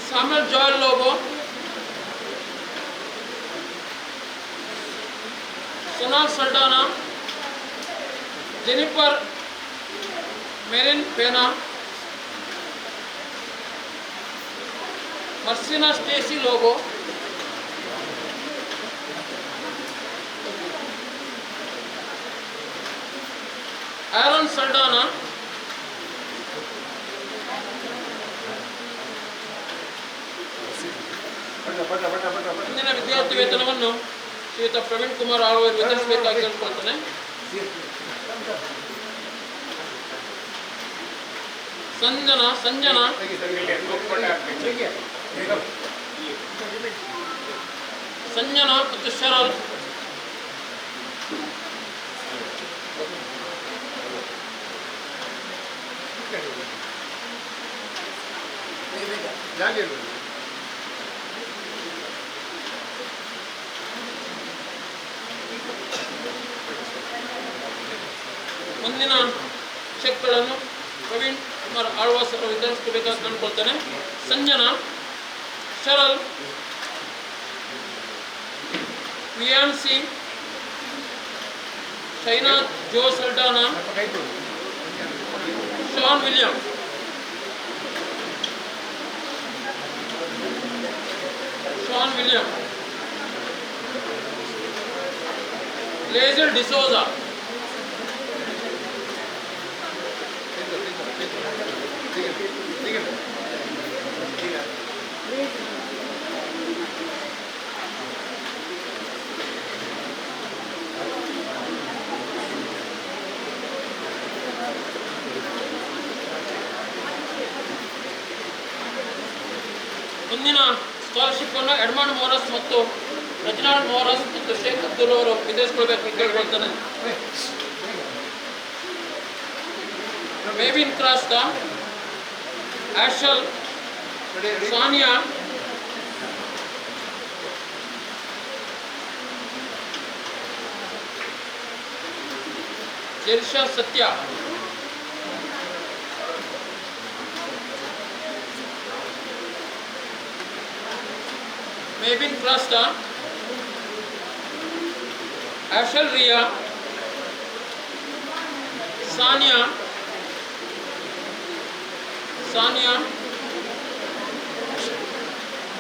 ಸಾಮ್ಯಲ್ ಜಾಲ್ ಲೋಬೋ, ಸೊನಾಲ್ ಸರ್ಡಾನಾ, ಜೆನಿಫರ್ ಮೆರಿನ್ ಪೇನಾ, ಮರ್ಸಿನಾ ಸ್ಟೇಸಿ ಲೋಬೋ, ಆರನ್ ಸರ್ಡಾನಾ, ಮುಂದಿನ ವಿದ್ಯಾರ್ಥಿ ವೇತನವನ್ನು ಶ್ರೀಯುತ ಪ್ರವೀಣ್ ಕುಮಾರ್ ಆಳ್ವರು ವಿತರಿಸಬೇಕಾಗಿ ಕೇಳ್ಕೊಳ್ತಾನೆ. ಸಂಜನಾ ಮತ್ತು ಶರಲ್, ಮುಂದಿನ ಚೆಕ್ಗಳನ್ನು ಪ್ರವೀಣ್ ಕುಮಾರ್ ಆಳ್ವಾಸ್ ಅವರು ವಿತರಿಸಬೇಕಾಗಿ ಕಂಡುಕೊಳ್ತಾನೆ. ಸಂಜನಾ, ಶರಲ್, ವಿಯಾನ್ಸಿ, ಶೈನಾ ಜೋ ಸಲ್ಡಾನಾ, ಶಾನ್ ವಿಲಿಯಂ, ಲೇಜರ್ ಡಿಸೋಜಾ, ಮುಂದಿನ ಸ್ಕಾಲರ್ಶಿಪ್ ಅನ್ನು ಎಡ್ಮಂಡ್ ಮೋರಸ್ ಮತ್ತು ರೆಜಿನಾಲ್ಡ್ ಮೋರಸ್ ಮತ್ತು ಶೇಖ್ ಅಬ್ದುಲ್ ಅವರು ವಿತರಿಸಿಕೊಳ್ಬೇಕು ಕೇಳ್ಕೊಳ್ತಾನೆ. ಮೇವಿನ್ ಕ್ರಾಸ್ತಾ, ಆಶಲ್, ಸಾನಿಯಾ, ಜೆರ್ಷಾ ಸತ್ಯ, ಮೇವಿನ್ ಕ್ರಾಸ್ತಾ, ಆಶಲ್ ರಿಯಾ, ಸಾನಿಯಾ,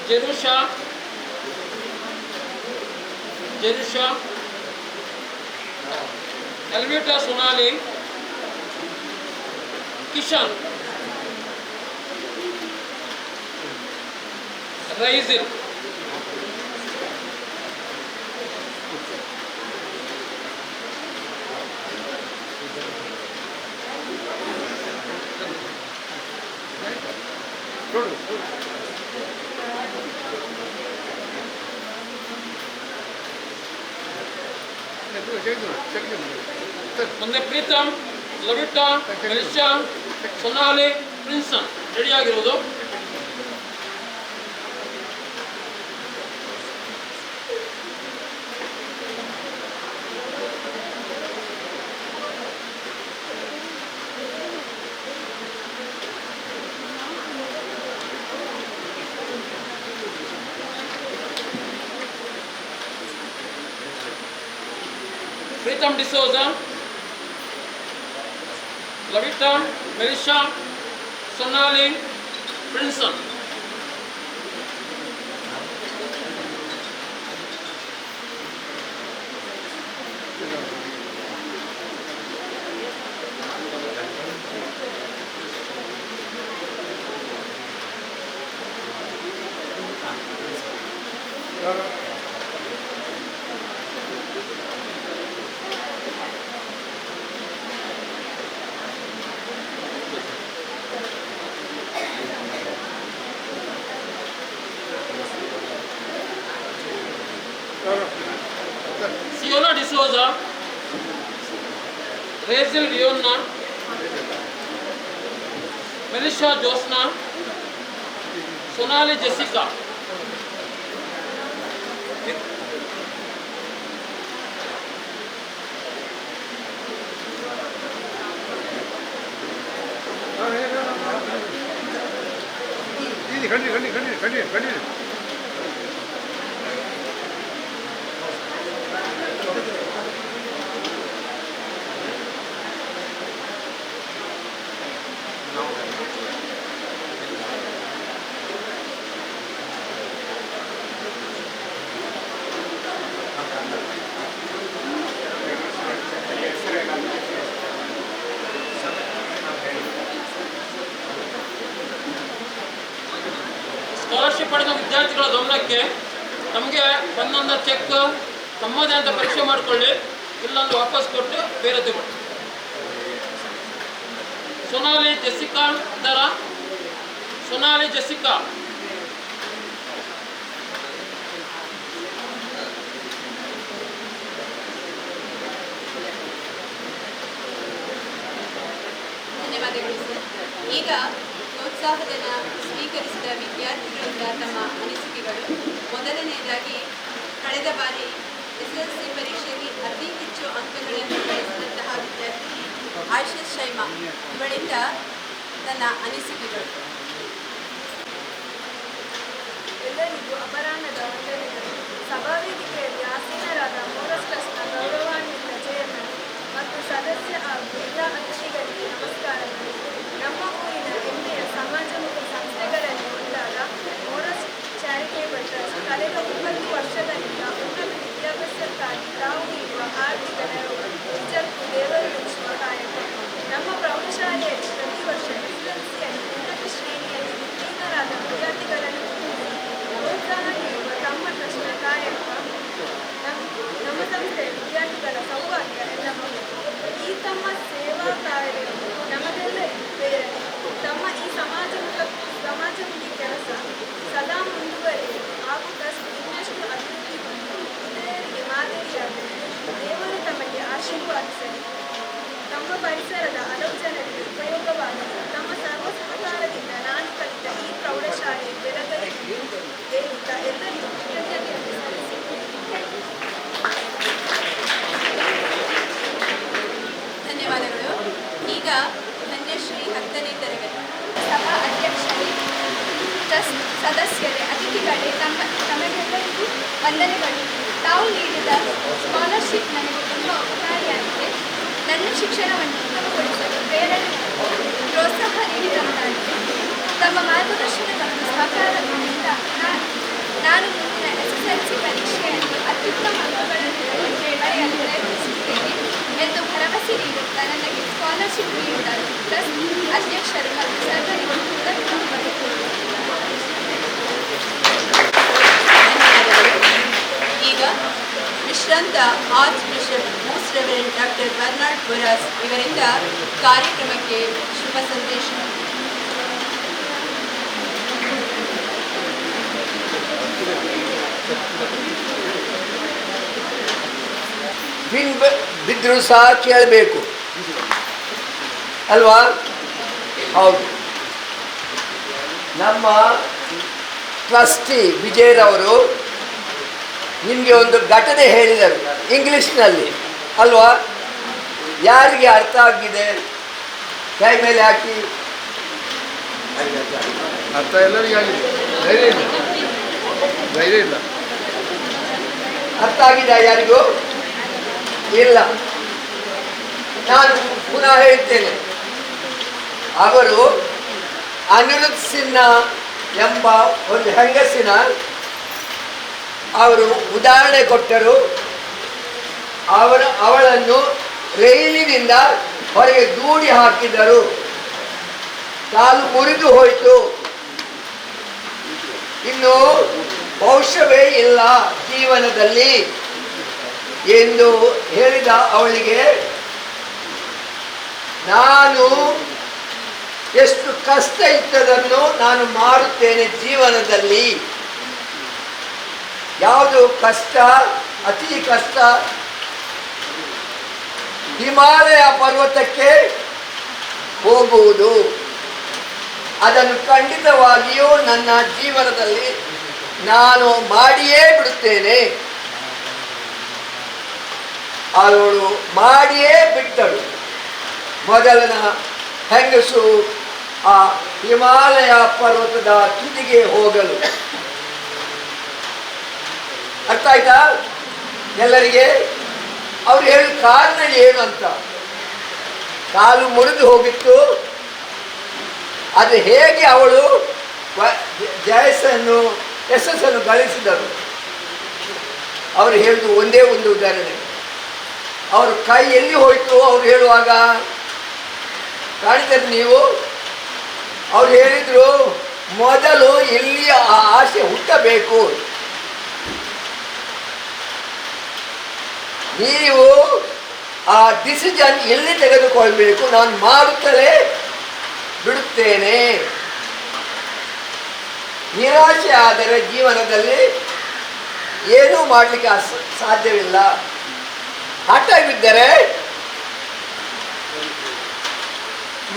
ಜೆರುಷಾ, ಎಲ್ವಿಟಾ ಸೊನಾಲಿ, ಕಿಶನ್, ರೈಜಿಲ್, ಮುಂದೆ ಪ್ರೀತಮ್, ಲವಿಟಾ, ಮೆಲಿಶಾ, ಸೊನಾಲಿ, ಪ್ರಿನ್ಸನ್ ರೆಡಿಯಾಗಿರುವುದು. Pritham D'Souza, Lavita, Melisha, Sonali, Princeton. Siona D'Souza, Rachel Rionna, Melisha Josna, Sonali Jessica. Continue. Scholarship ಪಡೆದ ವಿದ್ಯಾರ್ಥಿಗಳ ಗಮನಕ್ಕೆ ನಮಗೆ ಒಂದೊಂದು ಚೆಕ್ ತಮ್ಮದೇ ಅಂತ ಪರೀಕ್ಷೆ ಮಾಡಿಕೊಳ್ಳಿ, ಇಲ್ಲೊಂದು ವಾಪಸ್ ಕೊಟ್ಟು ಬೇರೆ ತಗೊಳ್ಳಿ. ಸೊನಾಲಿ ಜೆಸಿಕಾ ದರ, ಸೊನಾಲಿ ಜೆಸಿಕಾ. ಧನ್ಯವಾದಗಳು ಸರ್. ಈಗ ಪ್ರೋತ್ಸಾಹಧನ ಸ್ವೀಕರಿಸಿದ ವಿದ್ಯಾರ್ಥಿಗಳಿಂದ ತಮ್ಮ ಅನಿಸಿಕೆಗಳು. ಮೊದಲನೆಯದಾಗಿ, ಕಳೆದ ಬಾರಿ SSLC ಪರೀಕ್ಷೆಯಲ್ಲಿ ಅತಿ ಹೆಚ್ಚು ಅಂಕಗಳನ್ನು ಗಳಿಸಿದಂತಹ ವಿದ್ಯಾರ್ಥಿ ಆಶಿಷ್ ಶೈಮಾ ಇವಳಿಂದ ತನ್ನ ಅನಿಸಿಕೆಗಳು. ಎಲ್ಲರಿಗೂ ಅಪರಾಹ್ನದ ವಂದನೆಗಳು. ಸಭಾವೇದಿಕೆಯಲ್ಲಿ ಆಸೀನರಾದ ಮೋರಸ್ ಟ್ರಸ್ಟ್ನ ಗೌರವಾನ್ವಿತ ಚೇರ್ಮನ್ ಮತ್ತು ಸದಸ್ಯ ಹಾಗೂ ಎಲ್ಲ ಅತಿಥಿಗಳಿಗೆ ನಮಸ್ಕಾರಗಳು. ನಮ್ಮ ಊರಿನ ಹೆಮ್ಮೆಯ ಸಮಾಜಮುಖಿ ಸಂಸ್ಥೆಗಳಲ್ಲಿ ಒಂದಾದ ಮೋರಸ್ ಚಾರಿಟೇಬಲ್ ಟ್ರಸ್ಟ್ ಕಳೆದ 9 ವರ್ಷಗಳಿಂದ ಉನ್ನತ ವಿದ್ಯಾಭ್ಯಾಸಕ್ಕಾಗಿ ತಾವು ನೀಡುವ ಆರ್ಥಿಕ ನೆರವು ನಿಜಕ್ಕೂ ದೇವರು ಮೆಚ್ಚುವ ಕಾಯಕ. ನಮ್ಮ ಪ್ರೌಢಶಾಲೆಯಲ್ಲಿ ಪ್ರತಿ ವರ್ಷ SSLCಯಲ್ಲಿ ಉನ್ನತ ಶ್ರೇಣಿಯಲ್ಲಿ ಉತ್ತೀರ್ಣರಾದ ವಿದ್ಯಾರ್ಥಿಗಳನ್ನು ಪ್ರೋತ್ಸಾಹ ನೀಡುವ ತಮ್ಮ ಟ್ರಸ್ಟ್ನ ಕಾಯಕ ನಮ್ಮ ಸಂಸ್ಥೆಯ ವಿದ್ಯಾರ್ಥಿಗಳ ಸೌಭಾಗ್ಯ ಎನ್ನಬಹುದು. ಈ ತಮ್ಮ ಸೇವಾ ಕಾರ್ಯವು ನಮಗೆಲ್ಲ ಪ್ರೇರಣೆ. ತಮ್ಮ ಈ ಸಮಾಜಮುಖಿ ಕೆಲಸ ಸದಾ ಮುಂದುವರಿಯಲಿ ಹಾಗೂ ಟ್ರಸ್ಟ್ ಇನ್ನಷ್ಟು ಅಭಿವೃದ್ಧಿ ಹೊಂದಿ ಇತರರಿಗೆ ಮಾದರಿಯಾಗಲಿ ದೇವರು ತಮಗೆ ಆಶೀರ್ವಾದಿಸಲಿ. ತಮ್ಮ ಪರಿಸರದ ಹಲವು ಜನರಿಗೆ ಉಪಯೋಗವಾಗಲಿ. ತಮ್ಮ ಸರ್ವ ಸಹಕಾರದಿಂದ ನಾನು ಕಲಿತ ಈ ಪ್ರೌಢಶಾಲೆ ಬೆಳಗಲಿ ಹೇಳುತ್ತಾ ಎಲ್ಲರಿಗೂ ಕೃತಜ್ಞತೆಯನ್ನು ಸಲ್ಲಿಸುತ್ತೇನೆ. ಧನ್ಯವಾದಗಳು. ಈಗ ಧನ್ಯಶ್ರೀ 10ನೇ ತರಗತಿ. ಸಭಾ ಅಧ್ಯಕ್ಷರೇ, ಟ್ರಸ್ಟ್ ಸದಸ್ಯರೇ, ಅತಿಥಿಗಳೇ, ತಮಗೆಲ್ಲರಿಗೂ ವಂದನೆಗಳು. ತಾವು ನೀಡಿದ ಸ್ಕಾಲರ್ಶಿಪ್ ನನಗೆ ತುಂಬ ಉಪಕಾರಿಯಾಗಿದೆ. ನನ್ನ ಶಿಕ್ಷಣವನ್ನು ಉತ್ತಮಗೊಳಿಸಲು ಪ್ರೇರಣೆ ಪ್ರೋತ್ಸಾಹ ನೀಡಿದಂತಾಗಿದೆ. ತಮ್ಮ ಮಾರ್ಗದರ್ಶನದ ಸಹಕಾರದಿಂದ ನಾನು ಮುಂದಿನ SSLC ಪರೀಕ್ಷೆಯಲ್ಲಿ ಅತ್ಯುತ್ತಮ ಅಂಕಗಳನ್ನು ಬರೆಯಲು ಪ್ರಯತ್ನಿಸುತ್ತೇನೆ ಎಂದು ಭರವಸೆ ನೀಡುತ್ತಾ ನನಗೆ ಸ್ಕಾಲರ್ಶಿಪ್ ನೀಡಿದ ಟ್ರಸ್ಟ್ ಅಧ್ಯಕ್ಷರು ಮತ್ತು ಸರ್ವರಿಗೂ ಧನ್ಯವಾದಗಳು. ಈಗ ವಿಶ್ರಾಂತ arch bishop most reverend doctor Bernard Moras ಇವರಿಂದ ಕಾರ್ಯಕ್ರಮಕ್ಕೆ ಶುಭ ಸಂದೇಶ. ಬಿದ್ದರೂ ಸಹ ಕೇಳಬೇಕು ಅಲ್ವಾ? ಹೌದು. ನಮ್ಮ ಟ್ರಸ್ಟಿ ವಿಜಯರವರು ನಿಮಗೆ ಒಂದು ಘಟನೆ ಹೇಳಿದರು ಇಂಗ್ಲೀಷ್ನಲ್ಲಿ ಅಲ್ವಾ? ಯಾರಿಗೆ ಅರ್ಥ ಆಗಿದೆ ಕೈ ಮೇಲೆ ಹಾಕಿ. ಅರ್ಥ ಎಲ್ಲರಿಗೂ ಆಗಿದೆ. ಧೈರ್ಯ ಇಲ್ಲ. ಅರ್ಥ ಆಗಿದೆ ಯಾರಿಗೂ? ಇಲ್ಲ. ನಾನು ಪುನಃ ಹೇಳ್ತೇನೆ. ಅವರು ಅನಿರುದ್ಧ್ ಸಿನ್ಹಾ ಎಂಬ ಒಂದು ಹೆಂಗಸಿನ ಅವರು ಉದಾಹರಣೆ ಕೊಟ್ಟರು. ಅವಳನ್ನು ರೈಲಿನಿಂದ ಹೊರಗೆ ದೂಡಿ ಹಾಕಿದರು. ಕಾಲು ಮುರಿದು ಹೋಯಿತು. ಇನ್ನು ಭವಿಷ್ಯವೇ ಇಲ್ಲ ಜೀವನದಲ್ಲಿ ಎಂದು ಹೇಳಿದ ಅವಳಿಗೆ ನಾನು ಎಷ್ಟು ಕಷ್ಟ ಇದ್ದದನ್ನು ನಾನು ಮಾಡುತ್ತೇನೆ ಜೀವನದಲ್ಲಿ. ಯಾವುದು ಕಷ್ಟ? ಅತಿ ಕಷ್ಟ ಹಿಮಾಲಯ ಪರ್ವತಕ್ಕೆ ಹೋಗುವುದು. ಅದನ್ನು ಖಂಡಿತವಾಗಿಯೂ ನನ್ನ ಜೀವನದಲ್ಲಿ ನಾನು ಮಾಡಿಯೇ ಬಿಡುತ್ತೇನೆ. ಅವಳು ಮಾಡಿಯೇ ಬಿಟ್ಟಳು. ಮೊದಲನ ಹೆಂಗಸು ಆ ಹಿಮಾಲಯ ಪರ್ವತದ ತುದಿಗೆ ಹೋಗಲು. ಅರ್ಥ ಆಯ್ತಾ ಎಲ್ಲರಿಗೆ? ಅವ್ರು ಹೇಳಿ ಕಾರಣ ಏನು ಅಂತ. ಕಾಲು ಮುರಿದು ಹೋಗಿತ್ತು. ಅದು ಹೇಗೆ ಅವಳು ಯಶಸ್ಸನ್ನು ಗಳಿಸಿದರು. ಅವರು ಹೇಳಿದ್ದು ಒಂದೇ ಒಂದು ಉದಾಹರಣೆ. ಅವ್ರ ಕೈ ಎಲ್ಲಿ ಹೋಯಿತು ಅವ್ರು ಹೇಳುವಾಗ ಕಾಣಿತಾರೆ ನೀವು? ಅವ್ರು ಹೇಳಿದ್ರು ಮೊದಲು ಎಲ್ಲಿ ಆ ಆಸೆ ಹುಟ್ಟಬೇಕು. ನೀವು ಆ ಡಿಸಿಷನ್ ಎಲ್ಲಿ ತೆಗೆದುಕೊಳ್ಬೇಕು. ನಾನು ಮಾಡುತ್ತಲೇ ಬಿಡುತ್ತೇನೆ. ನಿರಾಶೆ ಆದರೆ ಜೀವನದಲ್ಲಿ ಏನೂ ಮಾಡಲಿಕ್ಕೆ ಸಾಧ್ಯವಿಲ್ಲ. ಹಠವಿದ್ದರೆ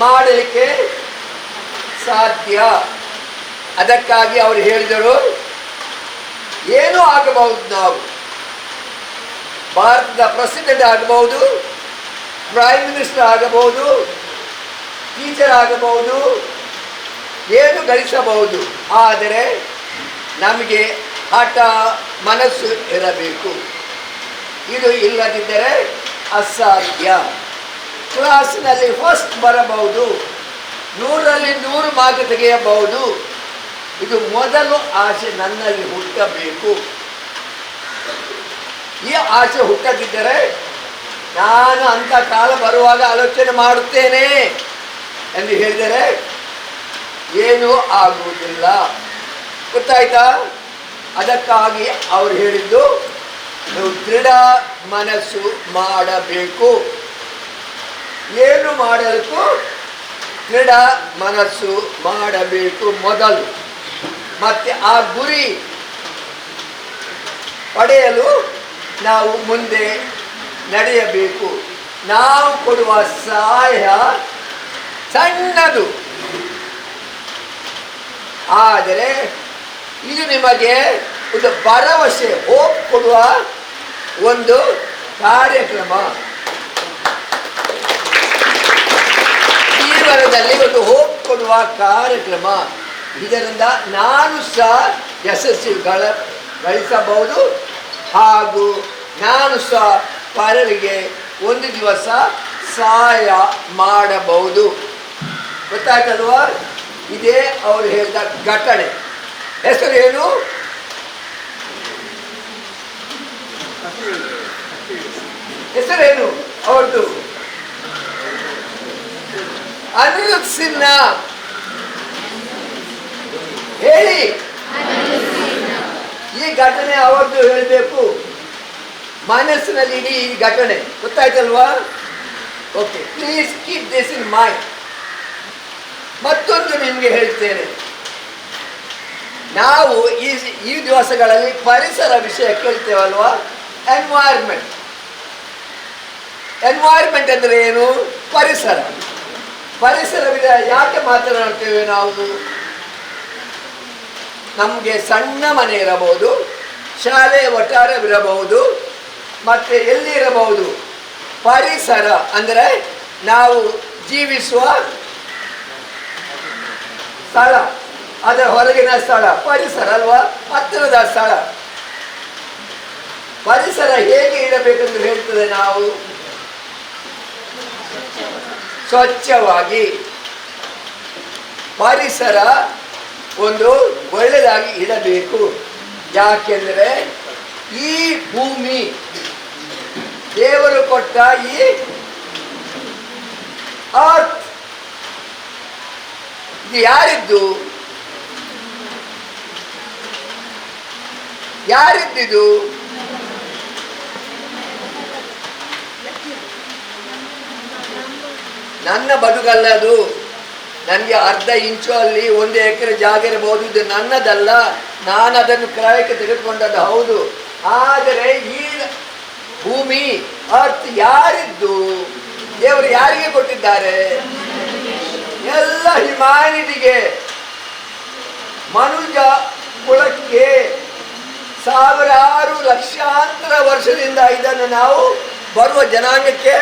ಮಾಡಲಿಕ್ಕೆ ಸಾಧ್ಯ. ಅದಕ್ಕಾಗಿ ಅವರು ಹೇಳಿದರು ಏನೂ ಆಗಬಹುದು. ನಾವು ಭಾರತದ ಪ್ರೆಸಿಡೆಂಟ್ ಆಗಬಹುದು, ಪ್ರೈಮ್ ಮಿನಿಸ್ಟರ್ ಆಗಬಹುದು, ಟೀಚರ್ ಆಗಬಹುದು, ಏನು ಗಳಿಸಬಹುದು. ಆದರೆ ನಮಗೆ ಹಠ ಮನಸ್ಸು ಇರಬೇಕು. ಇದು ಇಲ್ಲದಿದ್ದರೆ ಅಸಾಧ್ಯ. ಕ್ಲಾಸಿನಲ್ಲಿ ಫಸ್ಟ್ ಬರಬಹುದು, 100ರಲ್ಲಿ 100 ಮಾರ್ಕ್ ತೆಗೆಯಬಹುದು. ಇದು ಮೊದಲು ಆಸೆ ನನ್ನಲ್ಲಿ ಹುಟ್ಟಬೇಕು. ಈ ಆಸೆ ಹುಟ್ಟದಿದ್ದರೆ ನಾನು ಅಂಥ ಕಾಲ ಬರುವಾಗ ಆಲೋಚನೆ ಮಾಡುತ್ತೇನೆ ಎಂದು ಹೇಳಿದರೆ ಏನೂ ಆಗುವುದಿಲ್ಲ. ಗೊತ್ತಾಯ್ತಾ? ಅದಕ್ಕಾಗಿ ಅವರು ಹೇಳಿದ್ದು ನೀವು ದೃಢ ಮನಸ್ಸು ಮಾಡಬೇಕು. ಏನು ಮಾಡಬೇಕು? ದೃಢ ಮನಸ್ಸು ಮಾಡಬೇಕು ಮೊದಲು. ಮತ್ತೆ ಆ ಗುರಿ ಪಡೆಯಲು ನಾವು ಮುಂದೆ ನಡೆಯಬೇಕು. ನಾವು ಕೊಡುವ ಸಹಾಯ ಸಣ್ಣದು, ಆದರೆ ಇದು ನಿಮಗೆ ಒಂದು ಭರವಸೆ, ಹೋಪ್ ಕೊಡುವ ಒಂದು ಕಾರ್ಯಕ್ರಮ. ಜೀವನದಲ್ಲಿ ಒಂದು ಹೋಪ್ ಕೊಡುವ ಕಾರ್ಯಕ್ರಮ. ಇದರಿಂದ ನಾನು ಸಹ ಯಶಸ್ಸು ಗಳಿಸಬಹುದು, ಹಾಗೂ ನಾನು ಸಹ ಪರರಿಗೆ ಒಂದು ದಿವಸ ಸಹಾಯ ಮಾಡಬಹುದು. ಗೊತ್ತಾಯ್ತಲ್ವಾ? ಇದೇ ಅವರು ಹೇಳಿದ ಘಟನೆ. ಹೆಸರೇನು? ಹೆಸರೇನು ಅವ್ರದ್ದು? ಅನಿರುದ್ಧ್ ಸಿನ್ಹಾ. ಹೇಳಿ, ಈ ಘಟನೆ ಅವರದ್ದು ಹೇಳಬೇಕು. ಮನಸ್ಸಿನಲ್ಲಿ ಇಡೀ ಈ ಘಟನೆ. ಗೊತ್ತಾಯ್ತಲ್ವಾ? Okay, please keep this in mind. ಮತ್ತೊಂದು ನಿಮಗೆ ಹೇಳ್ತೇನೆ. ನಾವು ಈ ದಿವಸಗಳಲ್ಲಿ ಪರಿಸರ ವಿಷಯ ಕೇಳ್ತೇವಲ್ವಾ? ಎನ್ವೈರ್ಮೆಂಟ್. ಎನ್ವೈರ್ಮೆಂಟ್ ಅಂದರೆ ಏನು? ಪರಿಸರ. ಪರಿಸರವಿದ ಯಾಕೆ ಮಾತನಾಡ್ತೇವೆ ನಾವು? ನಮಗೆ ಸಣ್ಣ ಮನೆ ಇರಬಹುದು, ಶಾಲೆ ವಠಾರವಿರಬಹುದು, ಮತ್ತೆ ಎಲ್ಲಿ ಇರಬಹುದು? ಪರಿಸರ ಅಂದರೆ ನಾವು ಜೀವಿಸುವ ಸ್ಥಳ, ಅದರ ಹೊರಗಿನ ಸ್ಥಳ ಪರಿಸರ ಅಲ್ವಾ? ಹತ್ತಿರದ ಸ್ಥಳ. ಪರಿಸರ ಹೇಗೆ ಇರಬೇಕೆಂದು ಹೇಳ್ತದೆ ನಾವು ಸ್ವಚ್ಛವಾಗಿ ಪರಿಸರ ಒಂದು ಒಳ್ಳೆಯದಾಗಿ ಇಡಬೇಕು. ಯಾಕೆಂದರೆ ಈ ಭೂಮಿ ದೇವರು ಕೊಟ್ಟ ಈ ಅರ್ತ್ ಇದು ಯಾರಿದ್ದು? ಯಾರಿದ್ದಿದು? ನನ್ನ ಬದುಕಲ್ಲದು. ನನಗೆ ಅರ್ಧ ಇಂಚು ಅಲ್ಲಿ 1 ಎಕರೆ ಜಾಗ ಇರಬಹುದು, ಇದು ನನ್ನದಲ್ಲ, ನಾನು ಅದನ್ನು ಕ್ರಯಕ್ಕೆ ತೆಗೆದುಕೊಂಡದ್ದು ಹೌದು. ಆದರೆ ಈ ಭೂಮಿ ಅರ್ಥ ಯಾರಿದ್ದು? ದೇವರು ಯಾರಿಗೆ ಕೊಟ್ಟಿದ್ದಾರೆ? ಎಲ್ಲ ಹ್ಯುಮ್ಯಾನಿಟಿಗೆ, ಮನುಜ ಕುಲಕ್ಕೆ ಸಾವಿರಾರು ಲಕ್ಷಾಂತರ ವರ್ಷದಿಂದ ಇದನ್ನು ನಾವು ಬರುವ ಜನಾಂಗಕ್ಕೆ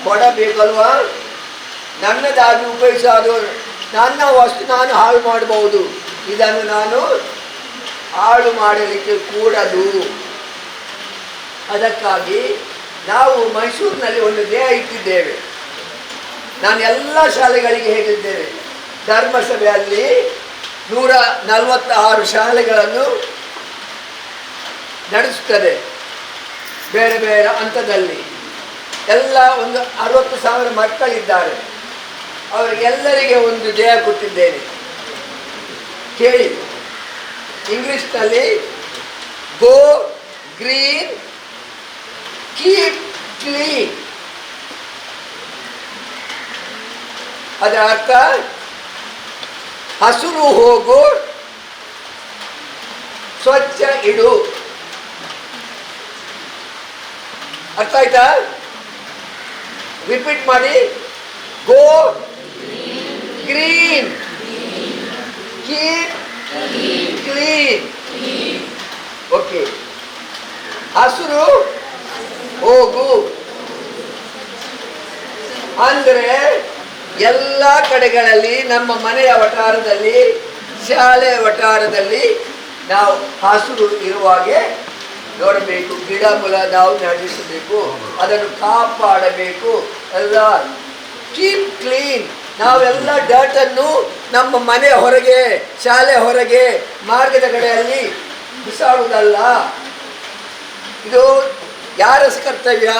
ಕೊಡಬೇಕಲ್ವಾ? ನನ್ನದಾಗಿ ಉಪಯೋಗಿಸೋದು ನನ್ನ ವಸ್ತು ನಾನು ಹಾಳು ಮಾಡಬಹುದು, ಇದನ್ನು ನಾನು ಹಾಳು ಮಾಡಲಿಕ್ಕೆ ಕೂಡದು. ಅದಕ್ಕಾಗಿ ನಾವು ಮೈಸೂರಿನಲ್ಲಿ ಒಂದು ದೇಹ ಇಟ್ಟಿದ್ದೇವೆ. ನಾನು ಎಲ್ಲ ಶಾಲೆಗಳಿಗೆ ಹೇಳಿದ್ದೇನೆ, ಧರ್ಮಸಭೆಯಲ್ಲಿ 146 ಶಾಲೆಗಳನ್ನು ನಡೆಸುತ್ತದೆ, ಬೇರೆ ಬೇರೆ ಹಂತದಲ್ಲಿ. ಎಲ್ಲ ಒಂದು 60,000 ಮಕ್ಕಳಿದ್ದಾರೆ. ಅವರಿಗೆಲ್ಲರಿಗೆ ಒಂದು ದೇಹ ಕೊಟ್ಟಿದ್ದೇನೆ. ಕೇಳಿ, ಇಂಗ್ಲಿಷ್ನಲ್ಲಿ ಗೋ ಗ್ರೀನ್ ಕೀಪ್ ಕ್ಲೀನ್. ಅದರ ಅರ್ಥ ಹಸುರು ಹೋಗು, ಸ್ವಚ್ಛ ಇಡು. ಅರ್ಥ ಆಯ್ತಾ? ರಿಪೀಟ್ ಮಾಡಿ. ಗೋ ಗ್ರೀನ್ ಕೀಪ್ ಕ್ಲೀನ್. ಓಕೆ. ಹಸುರು ಹೋಗು ಅಂದರೆ ಎಲ್ಲ ಕಡೆಗಳಲ್ಲಿ, ನಮ್ಮ ಮನೆಯ ವಠಾರದಲ್ಲಿ, ಶಾಲೆಯ ವಠಾರದಲ್ಲಿ ನಾವು ಹಸುರು ಇರುವಾಗೆ ನೋಡಬೇಕು. ಗಿಡ ಮೂಲ ನಾವು ನಡೆಸಬೇಕು, ಅದನ್ನು ಕಾಪಾಡಬೇಕು. ಎಲ್ಲ ಕೀಪ್ ಕ್ಲೀನ್. ನಾವೆಲ್ಲ ಡರ್ಟನ್ನು ನಮ್ಮ ಮನೆ ಹೊರಗೆ, ಶಾಲೆ ಹೊರಗೆ, ಮಾರ್ಗದ ಕಡೆಯಲ್ಲಿ ಬಿಸಾಡುವುದಲ್ಲ. ಇದು ಯಾರ ಕರ್ತವ್ಯ?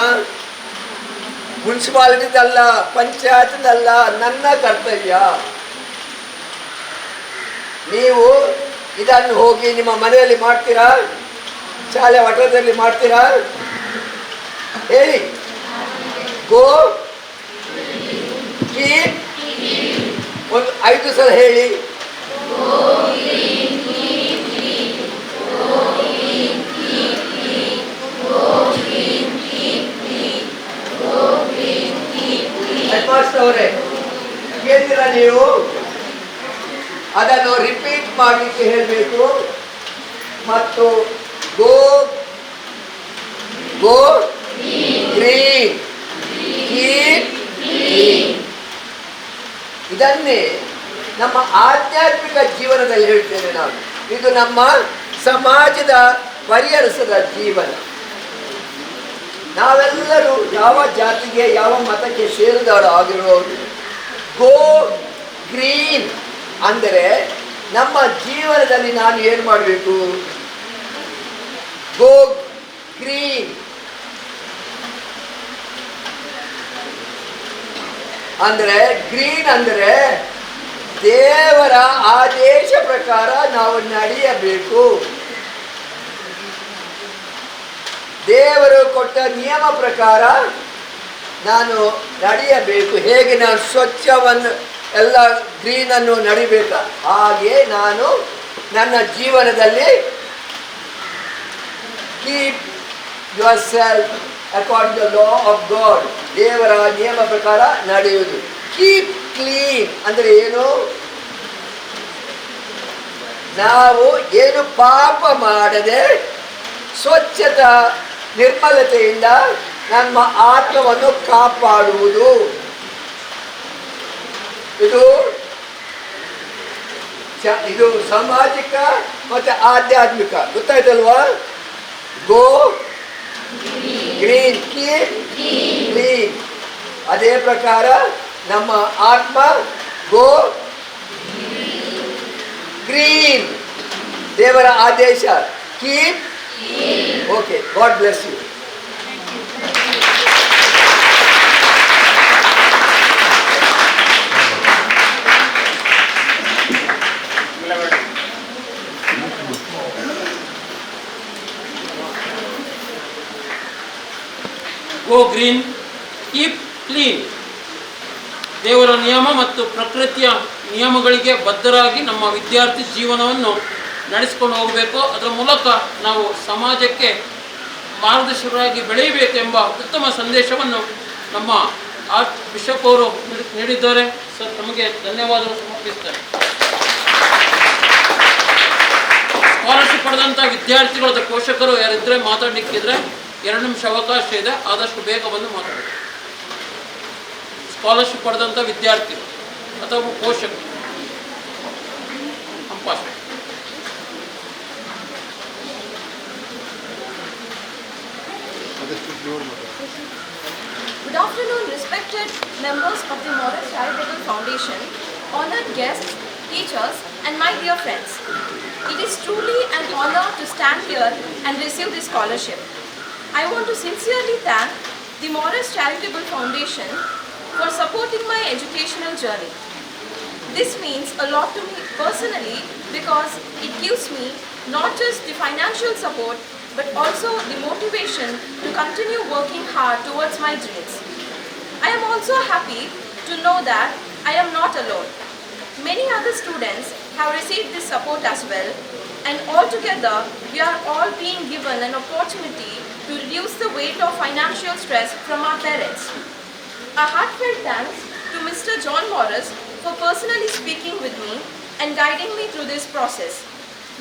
ಮುನ್ಸಿಪಾಲಿಟಿದಲ್ಲ, ಪಂಚಾಯತ್ದಲ್ಲ, ನನ್ನ ಕರ್ತವ್ಯ. ನೀವು ಇದನ್ನು ಹೋಗಿ ನಿಮ್ಮ ಮನೆಯಲ್ಲಿ ಮಾಡ್ತೀರಾ? ಶಾಲೆ ವಠಾರದಲ್ಲಿ ಮಾಡ್ತೀರಾ? ಹೇಳಿ. ಗೋ ಕೀಪ್, ಒಂದು 5 ಸಲ ಹೇಳಿ. ಅವರೇ ಕೇಳಿದಿರ ನೀವು? ಅದನ್ನು ರಿಪೀಟ್ ಮಾಡಲಿಕ್ಕೆ ಹೇಳಬೇಕು. ಮತ್ತು ಗೋ ಗೋ ಗ್ರೀನ್ ಕೀಪ್ ಕ್ಲೀನ್. ಇದನ್ನೇ ನಮ್ಮ ಆಧ್ಯಾತ್ಮಿಕ ಜೀವನದಲ್ಲಿ ಹೇಳ್ತೇನೆ ನಾನು. ಇದು ನಮ್ಮ ಸಮಾಜದ ಪರಿಹರಿಸದ ಜೀವನ. ನಾವೆಲ್ಲರೂ ಯಾವ ಜಾತಿಗೆ, ಯಾವ ಮತಕ್ಕೆ ಸೇರಿದವರು ಆಗಿರುವವರು. ಗೋ ಗ್ರೀನ್ ಅಂದರೆ ನಮ್ಮ ಜೀವನದಲ್ಲಿ ನಾನು ಏನು ಮಾಡಬೇಕು? ಗೋ ಗ್ರೀನ್ ಅಂದರೆ, ಗ್ರೀನ್ ಅಂದರೆ ದೇವರ ಆದೇಶ ಪ್ರಕಾರ ನಾವು ನಡೆಯಬೇಕು. ದೇವರು ಕೊಟ್ಟ ನಿಯಮ ಪ್ರಕಾರ ನಾನು ನಡೆಯಬೇಕು. ಹೇಗೆ ನಾನು ಸ್ವಚ್ಛವನ್ನು ಎಲ್ಲ ಗ್ರೀನನ್ನು ನಡಿಬೇಕು, ಹಾಗೆ ನಾನು ನನ್ನ ಜೀವನದಲ್ಲಿ keep your self according the law of god, ದೇವರ ನಿಯಮ ಪ್ರಕಾರ ನಡೆಯುವುದು. ಕೀಪ್ ಕ್ಲೀನ್ ಅಂದರೆ ಏನು? ನಾವು ಏನು ಪಾಪ ಮಾಡದೆ ಸ್ವಚ್ಛತಾ ನಿರ್ಮಲತೆಯಿಂದ ನಮ್ಮ ಆತ್ಮವನ್ನು ಕಾಪಾಡುವುದು. ಇದು ಸಾಮಾಜಿಕ ಮತ್ತು ಆಧ್ಯಾತ್ಮಿಕ. ಗೊತ್ತಾಯ್ತಲ್ವಾ? Go green keep clean. ಅದೇ ಪ್ರಕಾರ ನಮ್ಮ ಆತ್ಮ ಗೋ ಗ್ರೀನ್. ದೇವರ ಆದೇಶ keep. Okay, God bless you. Go green, keep clean. ದೇವರ ನಿಯಮ ಮತ್ತು ಪ್ರಕೃತಿಯ ನಿಯಮಗಳಿಗೆ ಬದ್ಧರಾಗಿ ನಮ್ಮ ವಿದ್ಯಾರ್ಥಿ ಜೀವನವನ್ನು ನಡೆಸಿಕೊಂಡು ಹೋಗಬೇಕು. ಅದರ ಮೂಲಕ ನಾವು ಸಮಾಜಕ್ಕೆ ಮಾರ್ಗದರ್ಶಕರಾಗಿ ಬೆಳೆಯಬೇಕೆಂಬ ಉತ್ತಮ ಸಂದೇಶವನ್ನು ನಮ್ಮ ಆರ್ಟ್ ಬಿಷಪ್ ಅವರು ನೀಡಿದ್ದಾರೆ. ಸರ್, ನಮಗೆ ಧನ್ಯವಾದಗಳು ಸಮರ್ಪಿಸ್ತಾರೆ. ಸ್ಕಾಲರ್ಶಿಪ್ ಪಡೆದಂಥ ವಿದ್ಯಾರ್ಥಿಗಳ ಪೋಷಕರು ಯಾರಿದ್ದರೆ ಮಾತಾಡಲಿಕ್ಕಿದ್ರೆ 2 ನಿಮಿಷ ಅವಕಾಶ ಇದೆ, ಆದಷ್ಟು ಬೇಗ ಬಂದು ಮಾತಾಡಿ. ಸ್ಕಾಲರ್ಶಿಪ್ ಪಡೆದಂಥ ವಿದ್ಯಾರ್ಥಿಗಳು ಅಥವಾ ಪೋಷಕರು ಸಂಭಾಷಣೆ. Good afternoon, respected members of the Morris Charitable Foundation, honored guests, teachers, and my dear friends. It is truly an honor to stand here and receive this scholarship. I want to sincerely thank the Morris Charitable Foundation for supporting my educational journey. This means a lot to me personally because it gives me not just the financial support but also the motivation to continue working hard towards my dreams. I am also happy to know that I am not alone. Many other students have received this support as well, and altogether we are all being given an opportunity to reduce the weight of financial stress from our parents. A heartfelt thanks to Mr. John Morris for personally speaking with me and guiding me through this process.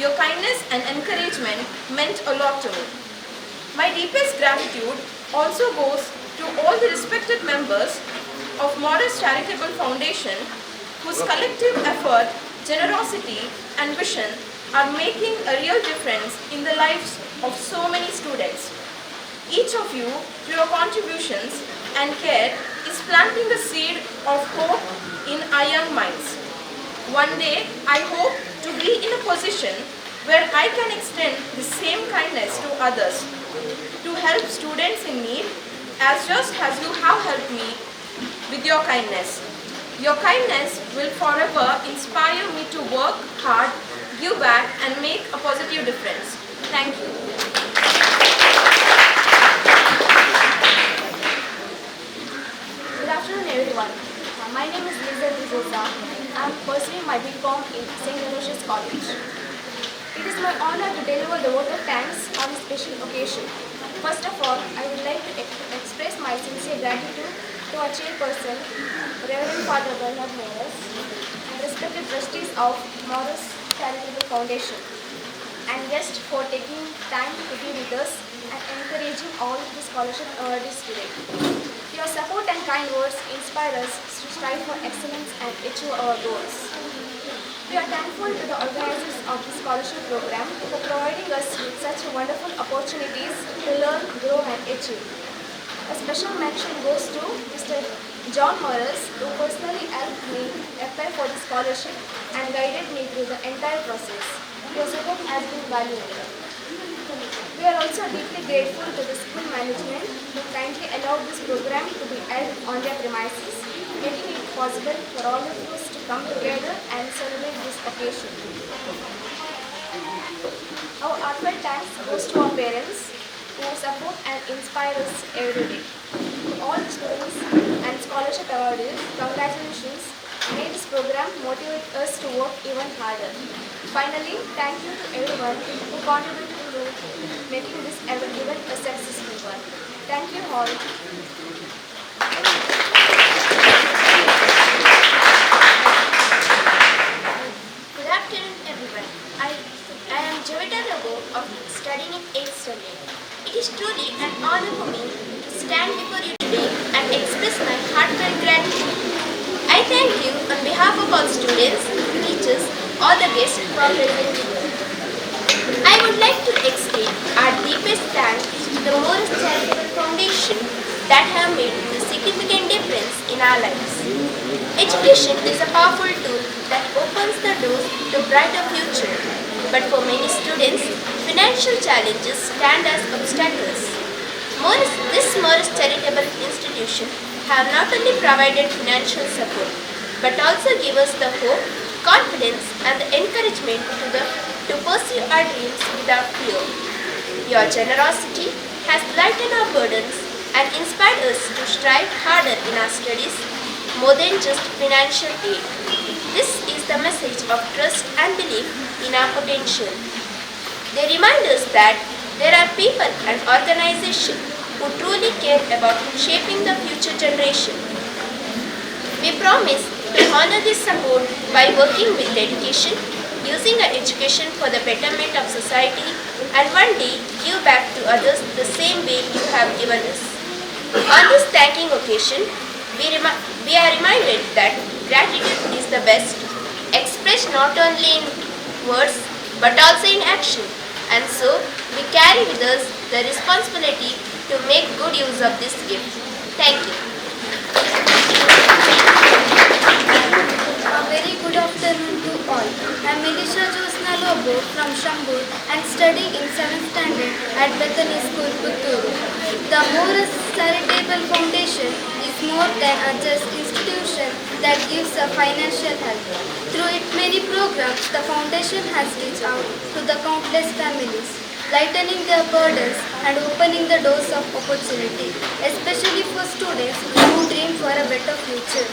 Your kindness and encouragement meant a lot to me. My deepest gratitude also goes to all the respected members of Morris Charitable Foundation whose collective effort, generosity and vision are making a real difference in the lives of so many students. Each of you, through your contributions and care, is planting a seed of hope in our young minds. One day, I hope to be in a position where I can extend the same kindness to others, to help students in need, just as you have helped me with your kindness. Your kindness will forever inspire me to work hard, give back, and make a positive difference. Thank you. Good afternoon, everyone. My name is Liza D'Souza. I am pursuing my BCom in St. Aloysius College. It is my honor to deliver the vote of thanks on this special occasion. First of all, I would like to express my sincere gratitude to our chairperson, Reverend Father Bernard Morris, and respected trustees of Morris Charitable Foundation, and just for taking time to be with us and encouraging all the scholarship awardees today. Your support and kind words inspire us to strive for excellence and achieve our goals. We are thankful to the organizers of the scholarship program for providing us with such wonderful opportunities to learn, grow and achieve. A special mention goes to Mr. John Morris, who personally helped me apply for the scholarship and guided me through the entire process. Your support has been valuable. We are also deeply grateful to the school management who kindly allowed this program to be held on their premises, making it possible for all of us to come together and celebrate this occasion. Our heartfelt thanks goes to our parents who support and inspire us every day. To all the students and scholarship awardees, congratulations. May this program motivate us to work even harder. Finally, thank you to everyone who contributed to making this event a successful one. Thank you all. Good afternoon, everyone. I am Javita Raghu of studying in 8th standard. It is truly an honor for me to stand before you today and express my heartfelt gratitude. I thank you on behalf of all students, teachers, all the guests who are present here. I would like to extend our deepest thanks to the Morris Charitable Foundation that have made this significant difference in our lives. Education is a powerful tool that opens the doors to brighter future, but for many students, financial challenges stand as obstacles. This Morris Charitable Institution have not only provided financial support, but also give us the hope, confidence and the encouragement to pursue our dreams without fear. Your generosity has lightened our burdens and inspired us to strive harder in our studies more than just financial aid. This is the message of trust and belief in our potential. They remind us that there are people and organizations who truly care about shaping the future generation. We promise to honor this support by working with dedication, using our education for the betterment of society, and one day give back to others the same way you have given us. On this thanking occasion, we are reminded that gratitude is the best, expressed not only in words but also in action, and so we carry with us the responsibility to make good use of this gift. Thank you. A very good afternoon to all. I am Melisha Josna Lobo from Shambur and studying in 7th standard at Bethany School, Putturu. The Morris Charitable Foundation is more than a just institution that gives a financial help. Through its many programs, the foundation has reached out to the countless families, lightening their burdens and opening the doors of opportunity, especially for students who dream for a better future.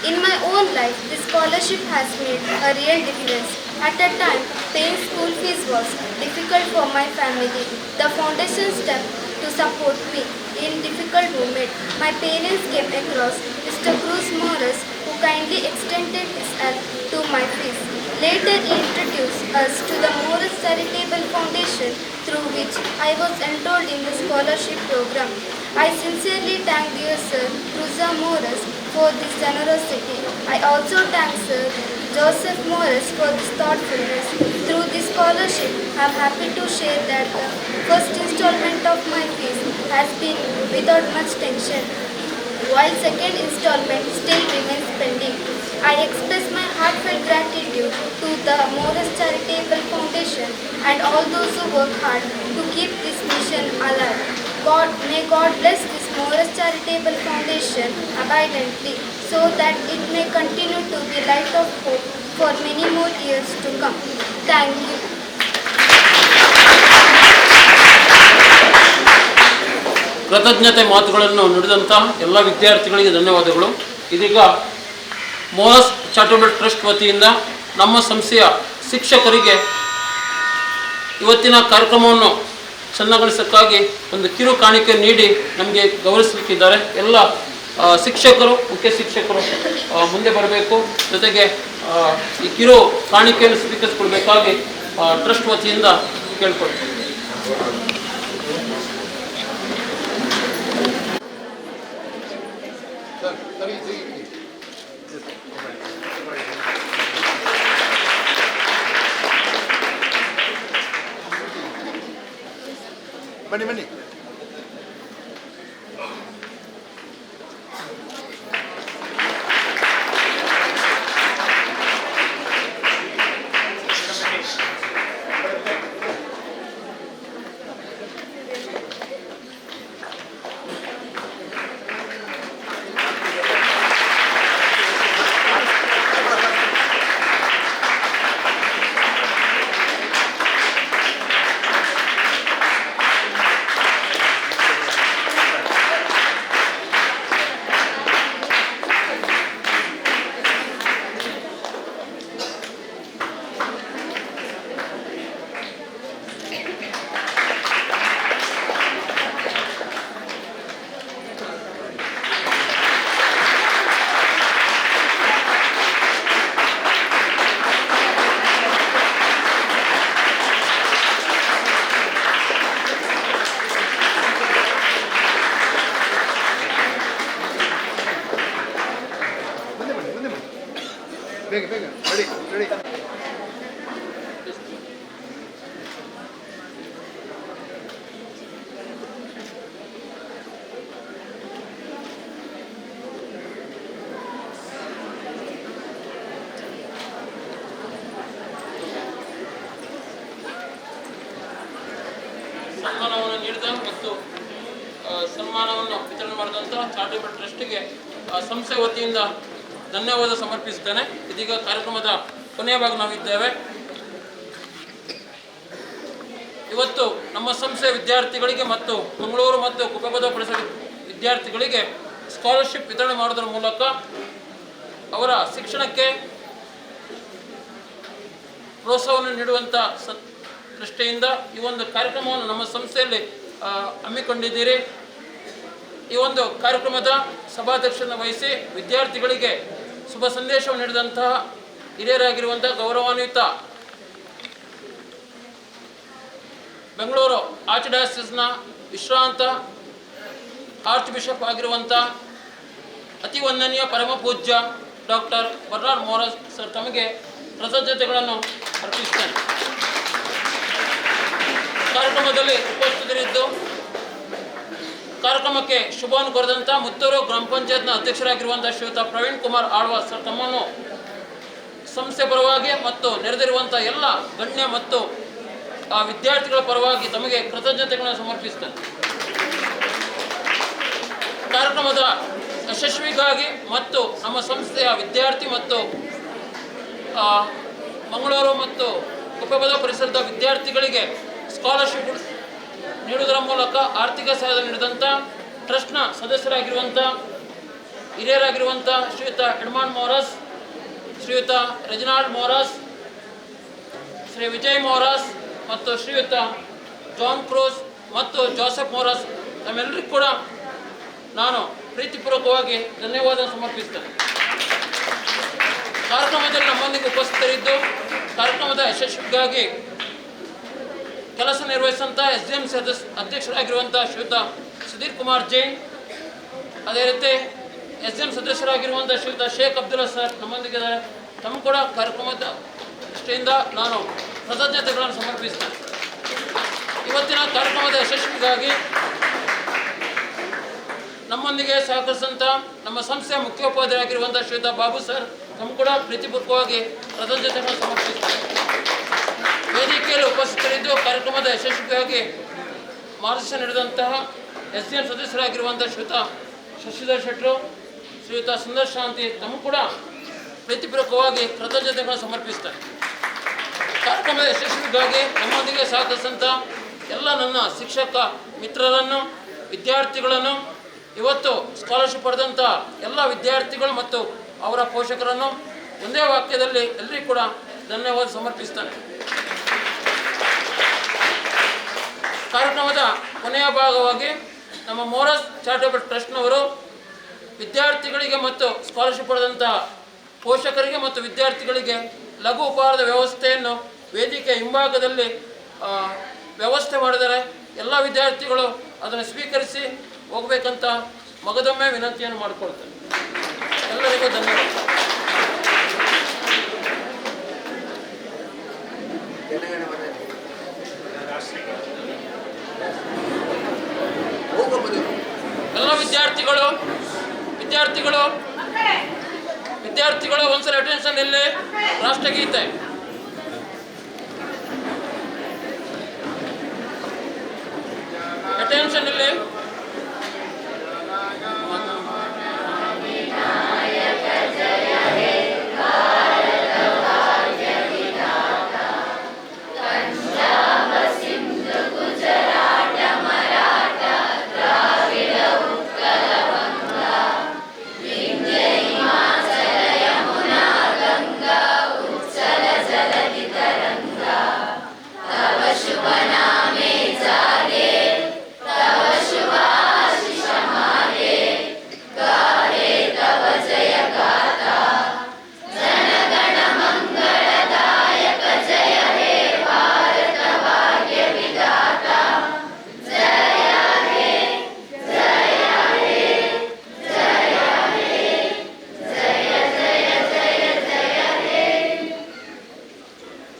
In my own life, this scholarship has made a real difference. At a time, paying school fees was difficult for my family. The foundation stepped to support me in difficult moment. My parents came across Mr. Cruz Morris, who kindly extended his help to my fees. Later, he introduced us to the Morris Charitable Foundation, through which I was enrolled in the scholarship program. I sincerely thank dear Sir Cruz Morris for this generosity. I also thank Sir Joseph Morris for this thoughtfulness. Through this scholarship, I am happy to share that the first installment of my fees has been without much tension, while second installment still remains pending. I express my heartfelt gratitude to the Morris Charitable Foundation and all those who work hard to keep this mission alive. May God bless this Morris Charitable Foundation abundantly, so that it may continue to be light of hope for many more years to come. Thank you. ಕೃತಜ್ಞತೆ ಮಾತುಗಳನ್ನು ನುಡಿದಂಥ ಎಲ್ಲ ವಿದ್ಯಾರ್ಥಿಗಳಿಗೆ ಧನ್ಯವಾದಗಳು. ಇದೀಗ ಮೋರಸ್ charitable trust ವತಿಯಿಂದ ನಮ್ಮ ಸಂಸ್ಥೆಯ ಶಿಕ್ಷಕರಿಗೆ ಇವತ್ತಿನ ಕಾರ್ಯಕ್ರಮವನ್ನು ಚೆನ್ನಾಗೊಳಿಸೋಕ್ಕಾಗಿ ಒಂದು ಕಿರು ಕಾಣಿಕೆ ನೀಡಿ ನಮಗೆ ಗೌರವಿಸಲಿಕ್ಕಿದ್ದಾರೆ. ಎಲ್ಲ ಶಿಕ್ಷಕರು, ಮುಖ್ಯ ಶಿಕ್ಷಕರು ಮುಂದೆ ಬರಬೇಕು. ಜೊತೆಗೆ ಈ ಕಿರು ಕಾಣಿಕೆಯನ್ನು ಸ್ವೀಕರಿಸಿಕೊಳ್ಬೇಕಾಗಿ ಟ್ರಸ್ಟ್ ವತಿಯಿಂದ ಕೇಳ್ಕೊಳ್ತೀವಿ. ಬನ್ನಿ ಬನ್ನಿ. ಬೇಗ ಬೇಗ ರೆಡಿ ರೆಡಿ. ಸನ್ಮಾನವನ್ನು ನೀಡಿದ ಮತ್ತು ಸನ್ಮಾನವನ್ನು ವಿತರಣೆ ಮಾಡಿದಂತಹ ಚಾರಿಟೇಬಲ್ ಟ್ರಸ್ಟ್ಗೆ ಸಂಸ್ಥೆ ವತಿಯಿಂದ ಧನ್ಯವಾದ ಸಮರ್ಪಿಸುತ್ತೇನೆ. ಇದೀಗ ಕಾರ್ಯಕ್ರಮದ ಕೊನೆಯ ಭಾಗ ನಾವಿದ್ದೇವೆ. ಇವತ್ತು ನಮ್ಮ ಸಂಸ್ಥೆಯ ವಿದ್ಯಾರ್ಥಿಗಳಿಗೆ ಮತ್ತು ಮಂಗಳೂರು ಮತ್ತು ಕುಪ್ಪಪದ ಪರಿಸರ ವಿದ್ಯಾರ್ಥಿಗಳಿಗೆ ಸ್ಕಾಲರ್ಶಿಪ್ ವಿತರಣೆ ಮಾಡೋದರ ಮೂಲಕ ಅವರ ಶಿಕ್ಷಣಕ್ಕೆ ಪ್ರೋತ್ಸಾಹವನ್ನು ನೀಡುವಂಥ ದೃಷ್ಟಿಯಿಂದ ಈ ಒಂದು ಕಾರ್ಯಕ್ರಮವನ್ನು ನಮ್ಮ ಸಂಸ್ಥೆಯಲ್ಲಿ ಹಮ್ಮಿಕೊಂಡಿದ್ದೀರಿ. ಈ ಒಂದು ಕಾರ್ಯಕ್ರಮದ ಸಭಾಧ್ಯಕ್ಷರನ್ನು ವಹಿಸಿ ವಿದ್ಯಾರ್ಥಿಗಳಿಗೆ ಶುಭ ಸಂದೇಶವನ್ನು ನೀಡಿದಂತಹ ಹಿರಿಯರಾಗಿರುವಂಥ ಗೌರವಾನ್ವಿತ ಬೆಂಗಳೂರು ಆರ್ಚ್ಡಯಾಸಿಸ್ನ ವಿಶ್ರಾಂತ ಆರ್ಚ್ ಬಿಷಪ್ ಆಗಿರುವಂಥ ಅತಿ ವಂದನೀಯ ಪರಮ ಪೂಜ್ಯ ಡಾಕ್ಟರ್ ಬರ್ನಾರ್ಡ್ ಮೋರಸ್ ಸರ್ ತಮಗೆ ಕೃತಜ್ಞತೆಗಳನ್ನು ಅರ್ಪಿಸುತ್ತೇನೆ. ಕಾರ್ಯಕ್ರಮದಲ್ಲಿ ಉಪಸ್ಥಿತರಿದ್ದು ಕಾರ್ಯಕ್ರಮಕ್ಕೆ ಶುಭವನ್ನು ಕೋರಿದಂಥ ಮುತ್ತೂರು ಗ್ರಾಮ ಪಂಚಾಯತ್ನ ಅಧ್ಯಕ್ಷರಾಗಿರುವಂಥ ಶ್ರೀಯುತ ಪ್ರವೀಣ್ ಕುಮಾರ್ ಆಳ್ವ ಸರ್ ತಮ್ಮನ್ನು ಸಂಸ್ಥೆ ಪರವಾಗಿ ಮತ್ತು ನೆರೆದಿರುವಂಥ ಎಲ್ಲ ಗಣ್ಯ ಮತ್ತು ವಿದ್ಯಾರ್ಥಿಗಳ ಪರವಾಗಿ ತಮಗೆ ಕೃತಜ್ಞತೆಗಳನ್ನು ಸಮರ್ಪಿಸುತ್ತೇನೆ. ಕಾರ್ಯಕ್ರಮದ ಯಶಸ್ವಿಗಾಗಿ ಮತ್ತು ನಮ್ಮ ಸಂಸ್ಥೆಯ ವಿದ್ಯಾರ್ಥಿ ಮತ್ತು ಮಂಗಳೂರು ಮತ್ತು ಕುಪ್ಪಪದ ಪರಿಸರದ ವಿದ್ಯಾರ್ಥಿಗಳಿಗೆ ಸ್ಕಾಲರ್ಶಿಪ್ ನೀಡುವುದರ ಮೂಲಕ ಆರ್ಥಿಕ ಸಹಾಯ ನೀಡಿದಂಥ ಟ್ರಸ್ಟ್ನ ಸದಸ್ಯರಾಗಿರುವಂಥ ಹಿರಿಯರಾಗಿರುವಂಥ ಶ್ರೀಯುತ ಎಡ್ಮಂಡ್ ಮೋರಸ್, ಶ್ರೀಯುತ ರೆಜಿನಾಲ್ಡ್ ಮೋರಸ್, ಶ್ರೀ ವಿಜಯ್ ಮೋರಸ್ ಮತ್ತು ಶ್ರೀಯುತ ಜಾನ್ ಕ್ರೂಸ್ ಮತ್ತು ಜೋಸೆಫ್ ಮೋರಸ್ ತಮ್ಮೆಲ್ಲರಿಗೂ ಕೂಡ ನಾನು ಪ್ರೀತಿಪೂರ್ವಕವಾಗಿ ಧನ್ಯವಾದ ಸಮರ್ಪಿಸ್ತೇನೆ. ಕಾರ್ಯಕ್ರಮದಲ್ಲಿ ನಮ್ಮೊಂದಿಗೆ ಉಪಸ್ಥಿತರಿದ್ದು ಕಾರ್ಯಕ್ರಮದ ಯಶಸ್ವಿಗಾಗಿ ಕೆಲಸ ನಿರ್ವಹಿಸಿದಂಥ SDM ಅಧ್ಯಕ್ಷರಾಗಿರುವಂಥ ಶ್ರೀಯುತ ಸುಧೀರ್ ಕುಮಾರ್ ಜೈನ್, ಅದೇ ರೀತಿ SDM ಸದಸ್ಯರಾಗಿರುವಂಥ ಶ್ರೀಯುತ ಶೇಖ್ ಅಬ್ದುಲ್ಲಾ ಸರ್ ನಮ್ಮೊಂದಿಗಿದ್ದಾರೆ. ತಮ್ಮ ಕೂಡ ಕಾರ್ಯಕ್ರಮದ ದೃಷ್ಟಿಯಿಂದ ನಾನು ಕೃತಜ್ಞತೆಗಳನ್ನು ಸಮರ್ಪಿಸ್ತೇನೆ. ಇವತ್ತಿನ ಕಾರ್ಯಕ್ರಮದ ಯಶಸ್ವಿಗಾಗಿ ನಮ್ಮೊಂದಿಗೆ ಸಹಕರಿಸಿದಂಥ ನಮ್ಮ ಸಂಸ್ಥೆಯ ಮುಖ್ಯೋಪಾಧ್ಯಾಯರಾಗಿರುವಂಥ ಶ್ರೀಯುತ ಬಾಬು ಸರ್ ತಮ್ಮ ಕೂಡ ಪ್ರೀತಿಪೂರ್ವಕವಾಗಿ ಕೃತಜ್ಞತೆಗಳನ್ನು ಸಮರ್ಪಿಸುತ್ತಾರೆ. ವೇದಿಕೆಯಲ್ಲಿ ಉಪಸ್ಥಿತರಿದ್ದು ಕಾರ್ಯಕ್ರಮದ ಯಶಸ್ವಿಗಾಗಿ ಮಾರ್ಗದರ್ಶನ ನೀಡಿದಂತಹ SDM ಸದಸ್ಯರಾಗಿರುವಂಥ ಶ್ರೀಯುತ ಶಶಿಧರ್ ಶೆಟ್ಟರು, ಶ್ರೀಯುತ ಸುಂದರ್ ಶಾಂತಿ ತಮ್ಮ ಕೂಡ ಪ್ರೀತಿಪೂರ್ವಕವಾಗಿ ಕೃತಜ್ಞತೆಗಳನ್ನು ಸಮರ್ಪಿಸ್ತಾರೆ. ಕಾರ್ಯಕ್ರಮದ ಯಶಸ್ವಿಗಾಗಿ ನಮ್ಮೊಂದಿಗೆ ಸಹಕರಿಸಿದಂಥ ಎಲ್ಲ ನನ್ನ ಶಿಕ್ಷಕ ಮಿತ್ರರನ್ನು, ವಿದ್ಯಾರ್ಥಿಗಳನ್ನು, ಇವತ್ತು ಸ್ಕಾಲರ್ಶಿಪ್ ಪಡೆದಂಥ ಎಲ್ಲ ವಿದ್ಯಾರ್ಥಿಗಳು ಮತ್ತು ಅವರ ಪೋಷಕರನ್ನು ಒಂದೇ ವಾಕ್ಯದಲ್ಲಿ ಎಲ್ಲರಿಗೂ ಕೂಡ ಧನ್ಯವಾದ ಸಮರ್ಪಿಸ್ತಾನೆ. ಕಾರ್ಯಕ್ರಮದ ಕೊನೆಯ ಭಾಗವಾಗಿ ನಮ್ಮ ಮೋರಸ್ ಚಾರಿಟೇಬಲ್ ಟ್ರಸ್ಟ್ನವರು ವಿದ್ಯಾರ್ಥಿಗಳಿಗೆ ಮತ್ತು ಸ್ಕಾಲರ್ಶಿಪ್ ಪಡೆದಂಥ ಪೋಷಕರಿಗೆ ಮತ್ತು ವಿದ್ಯಾರ್ಥಿಗಳಿಗೆ ಲಘು ಉಪಹಾರದ ವ್ಯವಸ್ಥೆಯನ್ನು ವೇದಿಕೆ ಹಿಂಭಾಗದಲ್ಲಿ ವ್ಯವಸ್ಥೆ ಮಾಡಿದರೆ ಎಲ್ಲ ವಿದ್ಯಾರ್ಥಿಗಳು ಅದನ್ನು ಸ್ವೀಕರಿಸಿ ಹೋಗಬೇಕಂತ ಮಗದೊಮ್ಮೆ ವಿನಂತಿಯನ್ನು ಮಾಡಿಕೊಳ್ತೇನೆ. ಎಲ್ಲರಿಗೂ ಧನ್ಯವಾದ. ಎಲ್ಲ ವಿದ್ಯಾರ್ಥಿಗಳು ಒಂದ್ಸಲ ಅಟೆನ್ಷನ್ ಇಲ್ಲಿ ರಾಷ್ಟ್ರಗೀತೆ